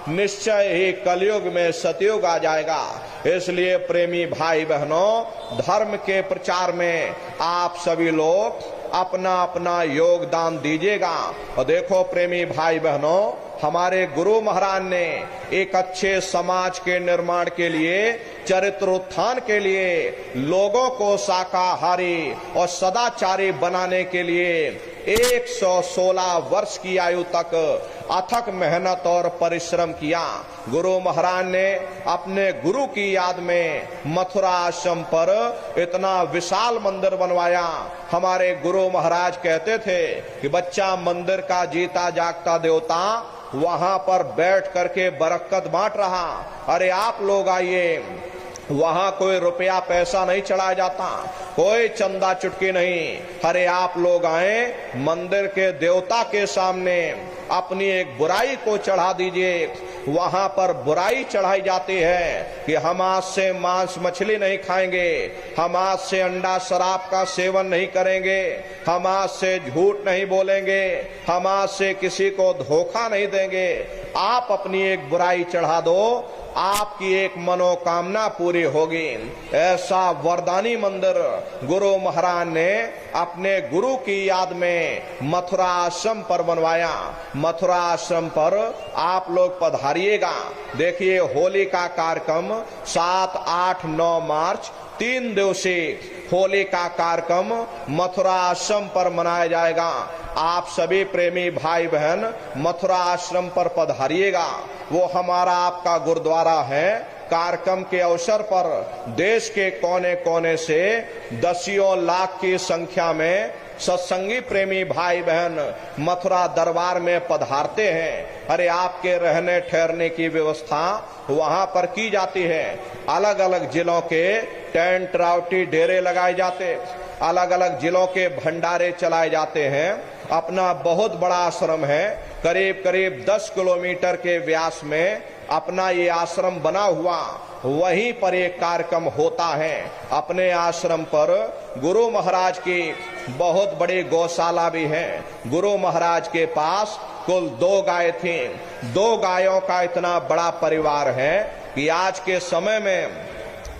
निश्चय ही कलयुग में सतयुग आ जाएगा। इसलिए प्रेमी भाई बहनों, धर्म के प्रचार में आप सभी लोग अपना अपना योगदान दीजिएगा। और देखो प्रेमी भाई बहनों, हमारे गुरु महाराज ने एक अच्छे समाज के निर्माण के लिए, चरित्र उत्थान के लिए, लोगों को शाकाहारी और सदाचारी बनाने के लिए 116 वर्ष की आयु तक अथक मेहनत और परिश्रम किया। गुरु महाराज ने अपने गुरु की याद में मथुरा आश्रम पर इतना विशाल मंदिर बनवाया। हमारे गुरु महाराज कहते थे कि बच्चा, मंदिर का जीता जागता देवता वहां पर बैठ करके बरकत बांट रहा। अरे आप लोग आइए, वहां कोई रुपया पैसा नहीं चढ़ाया जाता, कोई चंदा चुटकी नहीं। अरे आप लोग आए, मंदिर के देवता के सामने अपनी एक बुराई को चढ़ा दीजिए। वहां पर बुराई चढ़ाई जाती है कि हम आज से मांस मछली नहीं खाएंगे, हम आज से अंडा शराब का सेवन नहीं करेंगे, हम आज से झूठ नहीं बोलेंगे, हम आज से किसी को धोखा नहीं देंगे। आप अपनी एक बुराई चढ़ा दो, आपकी एक मनोकामना पूरी होगी। ऐसा वरदानी मंदिर गुरु महाराज ने अपने गुरु की याद में मथुरा आश्रम पर बनवाया। मथुरा आश्रम पर आप लोग पधारिएगा। देखिए, होली का कार्यक्रम 7, 8, 9 मार्च 3 दिवसीय होली का कार्यक्रम मथुरा आश्रम पर मनाया जाएगा। आप सभी प्रेमी भाई बहन मथुरा आश्रम पर पधारिएगा। वो हमारा आपका गुरुद्वारा है। कार्यक्रम के अवसर पर देश के कोने कोने से दसियों लाख की संख्या में सत्संगी प्रेमी भाई बहन मथुरा दरबार में पधारते हैं। अरे आपके रहने ठहरने की व्यवस्था वहां पर की जाती है। अलग अलग जिलों के टेंट रावटी डेरे लगाए जाते, अलग अलग जिलों के भंडारे चलाए जाते हैं। अपना बहुत बड़ा आश्रम है, करीब करीब 10 किलोमीटर के व्यास में अपना ये आश्रम बना हुआ, वहीं पर एक कार्यक्रम होता है। अपने आश्रम पर गुरु महाराज की बहुत बड़ी गौशाला भी है। गुरु महाराज के पास कुल 2 गाय थी। 2 गायों का इतना बड़ा परिवार है कि आज के समय में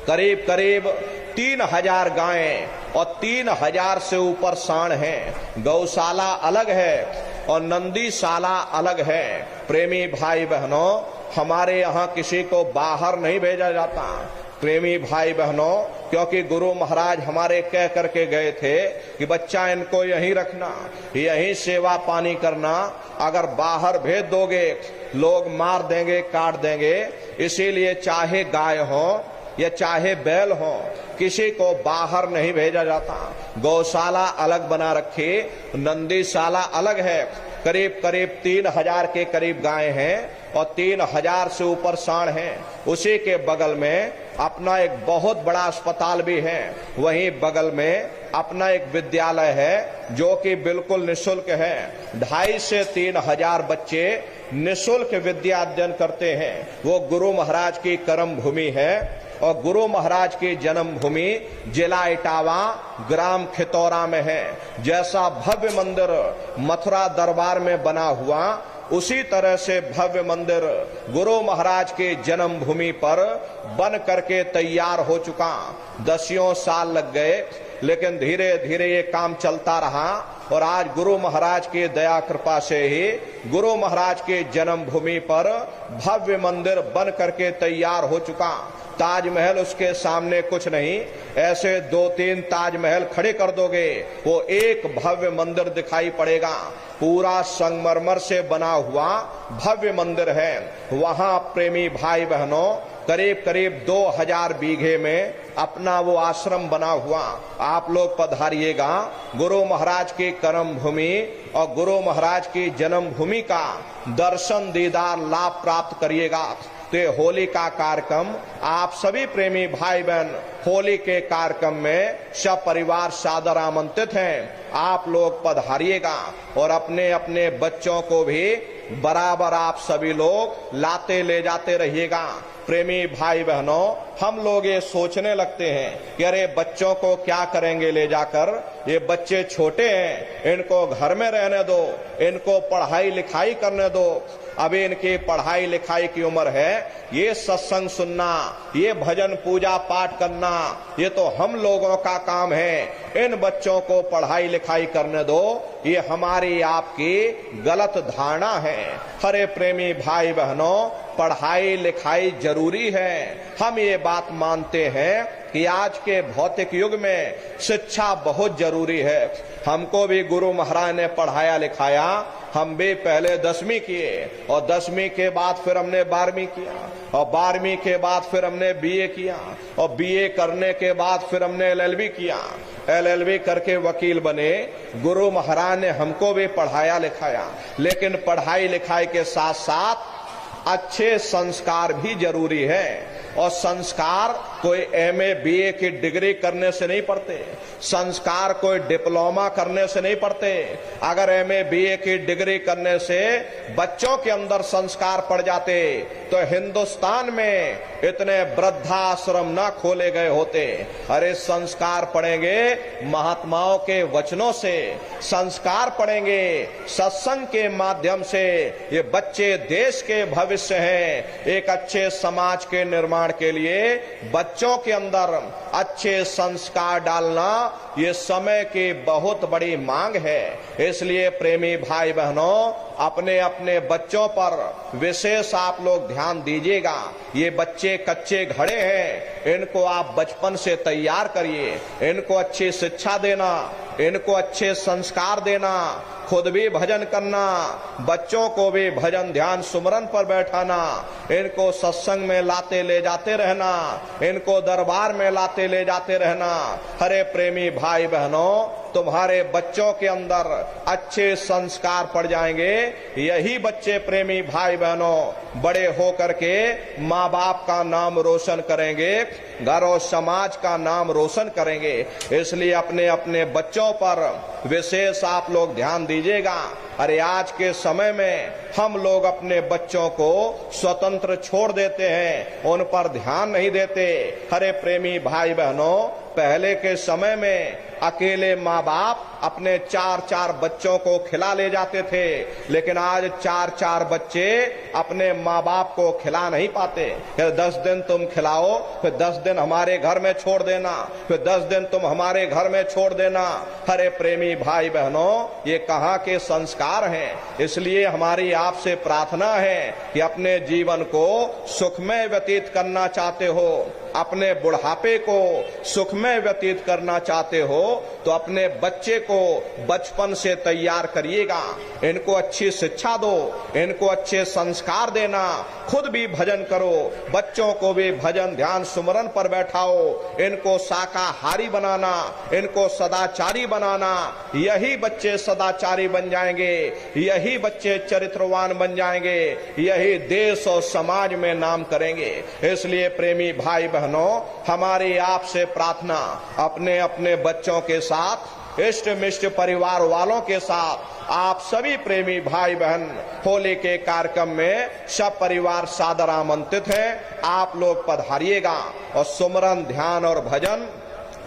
करीब करीब 3000 गायें और 3000 से ऊपर सांड हैं। गौशाला अलग है और नंदीशाला अलग है। प्रेमी भाई बहनों, हमारे यहाँ किसी को बाहर नहीं भेजा जाता। प्रेमी भाई बहनों, क्योंकि गुरु महाराज हमारे कह करके गए थे कि बच्चा इनको यहीं रखना, यहीं सेवा पानी करना। अगर बाहर भेज दोगे लोग मार देंगे, काट देंगे। इसीलिए चाहे गाय हो या चाहे बैल हो, किसी को बाहर नहीं भेजा जाता। गौशाला अलग बना रखी, नंदीशाला अलग है। करीब करीब 3000 के करीब गाय हैं और 3000 से ऊपर सांड हैं। उसी के बगल में अपना एक बहुत बड़ा अस्पताल भी है। वहीं बगल में अपना एक विद्यालय है जो कि बिल्कुल निःशुल्क है। 2,500 से 3,000 बच्चे निःशुल्क विद्या अध्ययन करते हैं। वो गुरु महाराज की कर्म भूमि है और गुरु महाराज की जन्म भूमि जिला इटावा, ग्राम खितौरा में है। जैसा भव्य मंदिर मथुरा दरबार में बना हुआ, उसी तरह से भव्य मंदिर गुरु महाराज के जन्म भूमि पर बन करके तैयार हो चुका। 10 साल लग गए, लेकिन धीरे धीरे ये काम चलता रहा और आज गुरु महाराज की दया कृपा से ही गुरु महाराज के जन्म भूमि पर भव्य मंदिर बन करके तैयार हो चुका। ताजमहल उसके सामने कुछ नहीं, ऐसे 2-3 ताजमहल खड़े कर दोगे, वो एक भव्य मंदिर दिखाई पड़ेगा। पूरा संगमरमर से बना हुआ भव्य मंदिर है। वहां प्रेमी भाई बहनों, करीब करीब 2000 बीघे में अपना वो आश्रम बना हुआ। आप लोग पधारिएगा। गुरु महाराज की कर्म भूमि और गुरु महाराज की जन्म भूमि का दर्शन दीदार लाभ प्राप्त करिएगा। तो होली का कार्यक्रम, आप सभी प्रेमी भाई बहन होली के कार्यक्रम में सब परिवार सादर आमंत्रित हैं। आप लोग पधारिएगा और अपने अपने बच्चों को भी बराबर आप सभी लोग लाते ले जाते रहिएगा। प्रेमी भाई बहनों, हम लोग ये सोचने लगते हैं कि अरे बच्चों को क्या करेंगे ले जाकर, ये बच्चे छोटे हैं, इनको घर में रहने दो, इनको पढ़ाई लिखाई करने दो। अभी इनकी पढ़ाई लिखाई की उम्र है। ये सत्संग सुनना, ये भजन पूजा पाठ करना, ये तो हम लोगों का काम है। इन बच्चों को पढ़ाई लिखाई करने दो, ये हमारी आपकी गलत धारणा है। हरे प्रेमी भाई बहनों, पढ़ाई लिखाई जरूरी है। हम ये बात मानते हैं कि आज के भौतिक युग में शिक्षा बहुत जरूरी है। हमको भी गुरु महाराज ने पढ़ाया लिखाया। हम भी पहले 10वीं किए और 10वीं के बाद फिर हमने 12वीं किया और 12वीं के बाद फिर हमने BA किया और BA करने के बाद फिर हमने LLB किया। LLB करके वकील बने। गुरु महाराज ने हमको भी पढ़ाया लिखाया, लेकिन पढ़ाई लिखाई के साथ साथ अच्छे संस्कार भी जरूरी है। और संस्कार कोई MA BA की डिग्री करने से नहीं पढ़ते, संस्कार कोई डिप्लोमा करने से नहीं पढ़ते। अगर MA BA की डिग्री करने से बच्चों के अंदर संस्कार पड़ जाते तो हिंदुस्तान में इतने वृद्धाश्रम ना खोले गए होते। अरे संस्कार पढ़ेंगे महात्माओं के वचनों से, संस्कार पढ़ेंगे सत्संग के माध्यम से। ये बच्चे देश के भविष्य हैं। एक अच्छे समाज के निर्माण के लिए बच्चों के अंदर अच्छे संस्कार डालना ये समय की बहुत बड़ी मांग है। इसलिए प्रेमी भाई बहनों, अपने अपने बच्चों पर विशेष आप लोग ध्यान दीजिएगा। ये बच्चे कच्चे घड़े हैं, इनको आप बचपन से तैयार करिए। इनको अच्छी शिक्षा देना, इनको अच्छे संस्कार देना, खुद भी भजन करना, बच्चों को भी भजन ध्यान सुमरन पर बैठाना, इनको सत्संग में लाते ले जाते रहना, इनको दरबार में लाते ले जाते रहना। हरे प्रेमी भाई बहनों, तुम्हारे बच्चों के अंदर अच्छे संस्कार पड़ जाएंगे। यही बच्चे प्रेमी भाई बहनों बड़े होकर के माँ बाप का नाम रोशन करेंगे, घर और समाज का नाम रोशन करेंगे। इसलिए अपने अपने बच्चों पर विशेष आप लोग ध्यान दीजिएगा। अरे आज के समय में हम लोग अपने बच्चों को स्वतंत्र छोड़ देते हैं, उन पर ध्यान नहीं देते। हरे प्रेमी भाई बहनों, पहले के समय में अकेले माँ बाप अपने 4-4 बच्चों को खिला ले जाते थे, लेकिन आज 4-4 बच्चे अपने माँ बाप को खिला नहीं पाते। फिर 10 दिन तुम खिलाओ, फिर 10 दिन हमारे घर में छोड़ देना, फिर 10 दिन तुम हमारे घर में छोड़ देना। हरे प्रेमी भाई बहनों, ये कहाँ के संस्कार हैं। इसलिए हमारी आपसे प्रार्थना है कि अपने जीवन को सुखमय व्यतीत करना चाहते हो, अपने बुढ़ापे को सुखमय व्यतीत करना चाहते हो, तो अपने बच्चे को बचपन से तैयार करिएगा। इनको अच्छी शिक्षा दो, इनको अच्छे संस्कार देना, खुद भी भजन करो, बच्चों को भी भजन ध्यान सुमरन पर बैठाओ, इनको शाकाहारी बनाना, इनको सदाचारी बनाना। यही बच्चे सदाचारी बन जाएंगे, यही बच्चे चरित्रवान बन जाएंगे, यही देश और समाज में नाम करेंगे। इसलिए प्रेमी भाई बहनों, हमारी आपसे प्रार्थना, अपने अपने बच्चों के साथ, इष्ट मिष्ट परिवार वालों के साथ, आप सभी प्रेमी भाई बहन होली के कार्यक्रम में सब परिवार सादर आमंत्रित हैं। आप लोग पधारिएगा और सुमरन ध्यान और भजन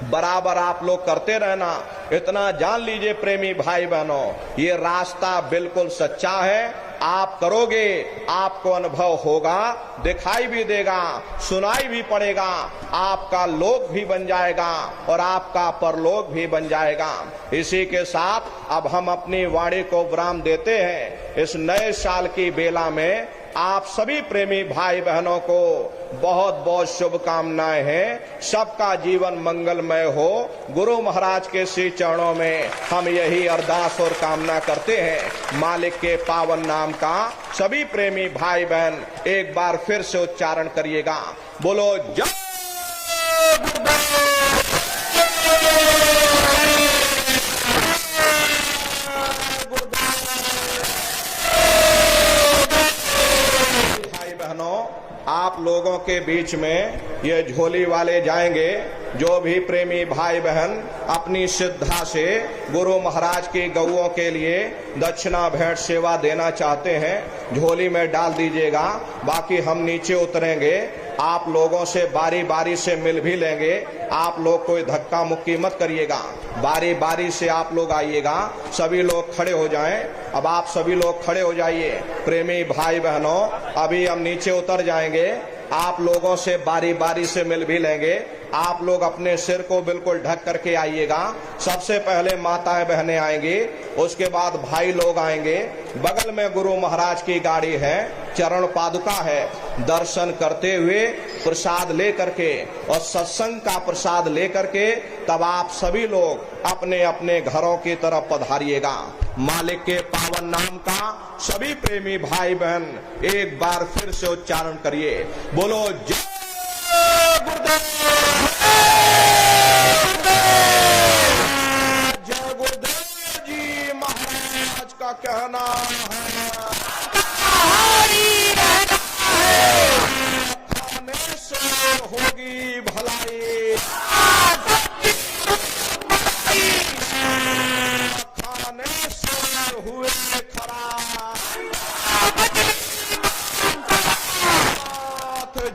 बराबर आप लोग करते रहना। इतना जान लीजिए प्रेमी भाई बहनों, ये रास्ता बिल्कुल सच्चा है। आप करोगे, आपको अनुभव होगा, दिखाई भी देगा, सुनाई भी पड़ेगा, आपका लोक भी बन जाएगा और आपका परलोक भी बन जाएगा। इसी के साथ अब हम अपनी वाणी को विराम देते हैं। इस नए साल की बेला में आप सभी प्रेमी भाई बहनों को बहुत बहुत शुभकामनाएं हैं। सबका जीवन मंगलमय हो। गुरु महाराज के श्री चरणों में हम यही अरदास और कामना करते हैं। मालिक के पावन नाम का सभी प्रेमी भाई बहन एक बार फिर से उच्चारण करिएगा। बोलो जय आप लोगों के बीच में ये झोली वाले जाएंगे। जो भी प्रेमी भाई बहन अपनी श्रद्धा से गुरु महाराज की गौओं के लिए दक्षिणा भेंट सेवा देना चाहते हैं, झोली में डाल दीजिएगा। बाकी हम नीचे उतरेंगे, आप लोगों से बारी बारी से मिल भी लेंगे। आप लोग कोई धक्का मुक्की मत करिएगा, बारी बारी से आप लोग आइएगा। सभी लोग खड़े हो जाएं। अब आप सभी लोग खड़े हो जाइए। प्रेमी भाई बहनों, अभी हम नीचे उतर जाएंगे, आप लोगों से बारी बारी से मिल भी लेंगे। आप लोग अपने सिर को बिल्कुल ढक करके आइएगा। सबसे पहले माताएं बहनें आएंगी, उसके बाद भाई लोग आएंगे। बगल में गुरु महाराज की गाड़ी है, चरण पादुका है। दर्शन करते हुए प्रसाद ले करके और सत्संग का प्रसाद ले करके तब आप सभी लोग अपने अपने घरों की तरफ पधारिएगा। मालिक के पावन नाम का सभी प्रेमी भाई बहन एक बार फिर से उच्चारण करिए। बोलो जय गुरुदेव, जय गुरुदेव जी महाराज का कहना है खाने से होगी भलाई, खाने से हुए खराब,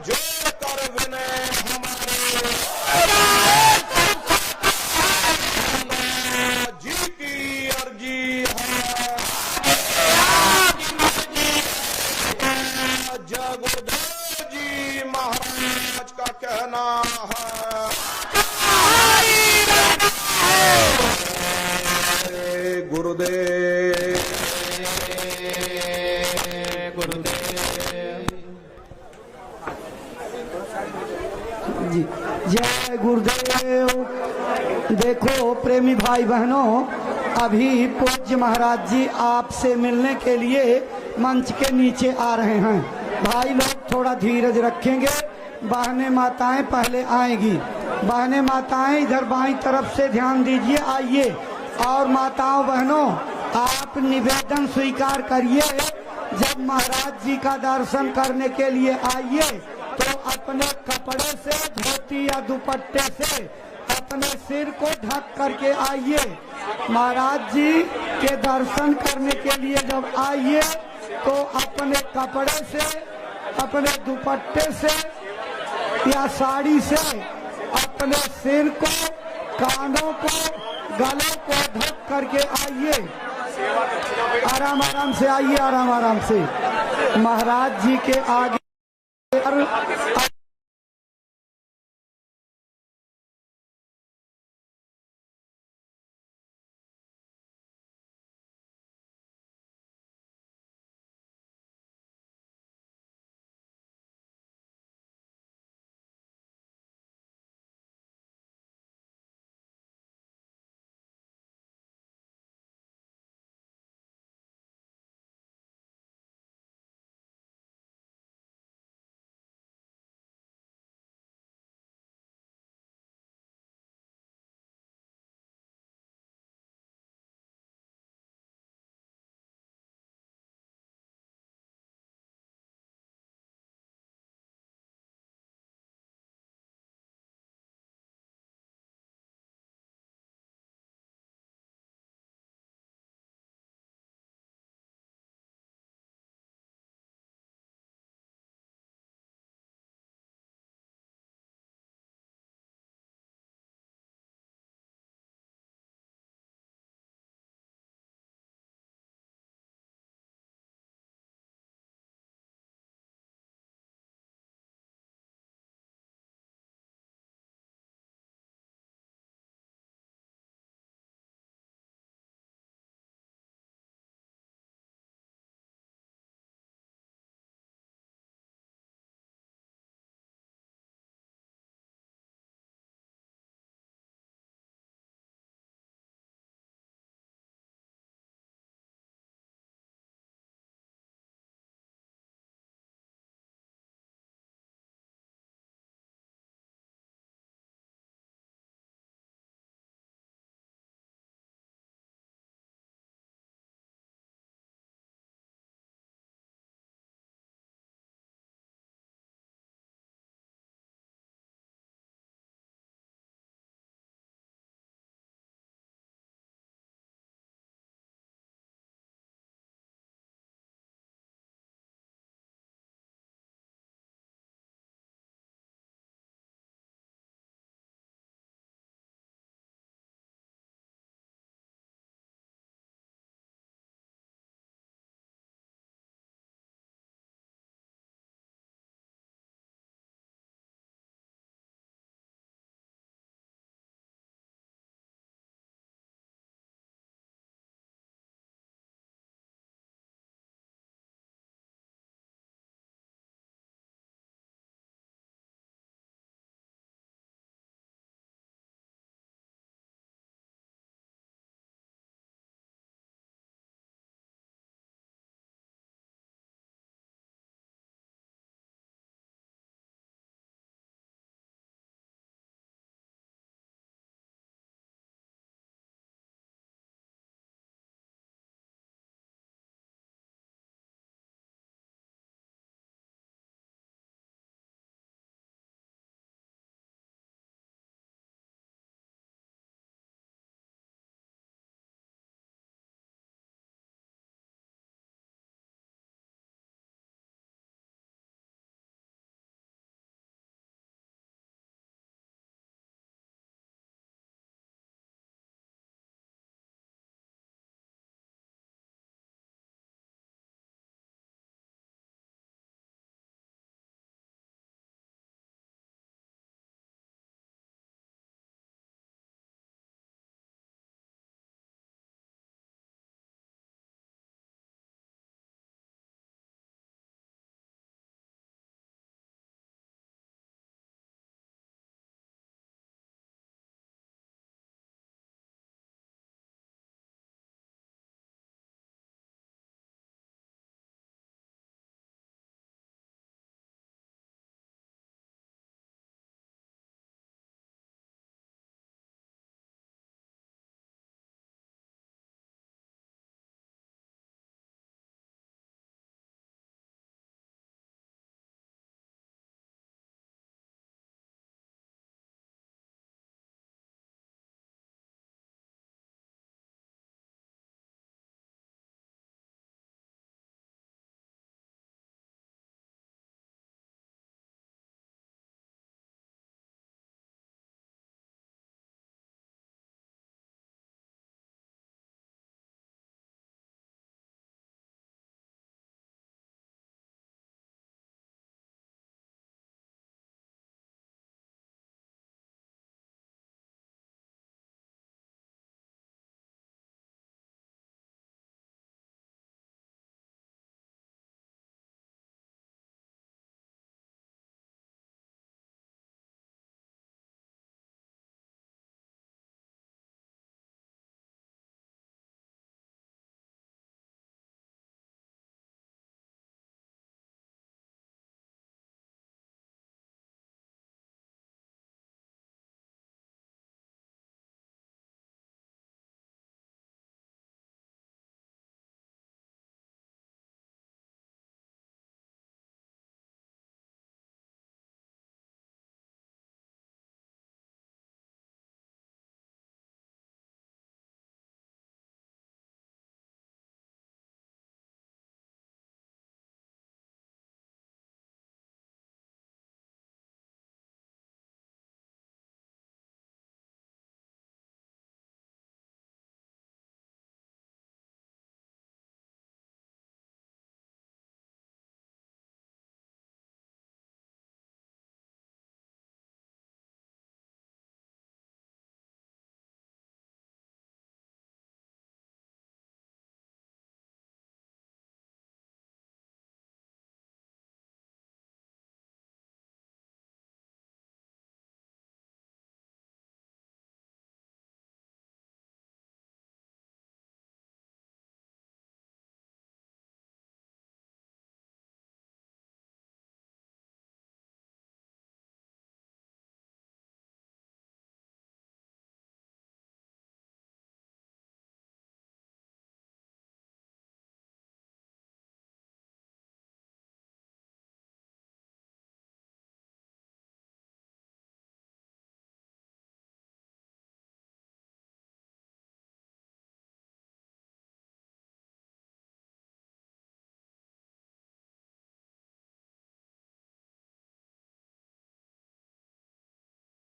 जो कर विनय हमारे जी की अर्जी है। जय गुरुदेव जी महाराज का कहना है गुरुदेव, जी जय गुरुदेव। देखो प्रेमी भाई बहनों, अभी पूज्य महाराज जी आपसे मिलने के लिए मंच के नीचे आ रहे हैं। भाई लोग थोड़ा धीरज रखेंगे, बहनें माताएं पहले आएंगी। बहनें माताएं इधर बाईं तरफ से ध्यान दीजिए, आइए। और माताओं बहनों, आप निवेदन स्वीकार करिए, जब महाराज जी का दर्शन करने के लिए आइए तो अपने कपड़े से, धोती या दुपट्टे से अपने सिर को ढक करके आइए। महाराज जी के दर्शन करने के लिए जब आइए तो अपने कपड़े से, अपने दुपट्टे से या साड़ी से अपने सिर को, कानों को गलों को ढक करके आइए, आराम आराम से आइए, आराम आराम से। महाराज जी के आगे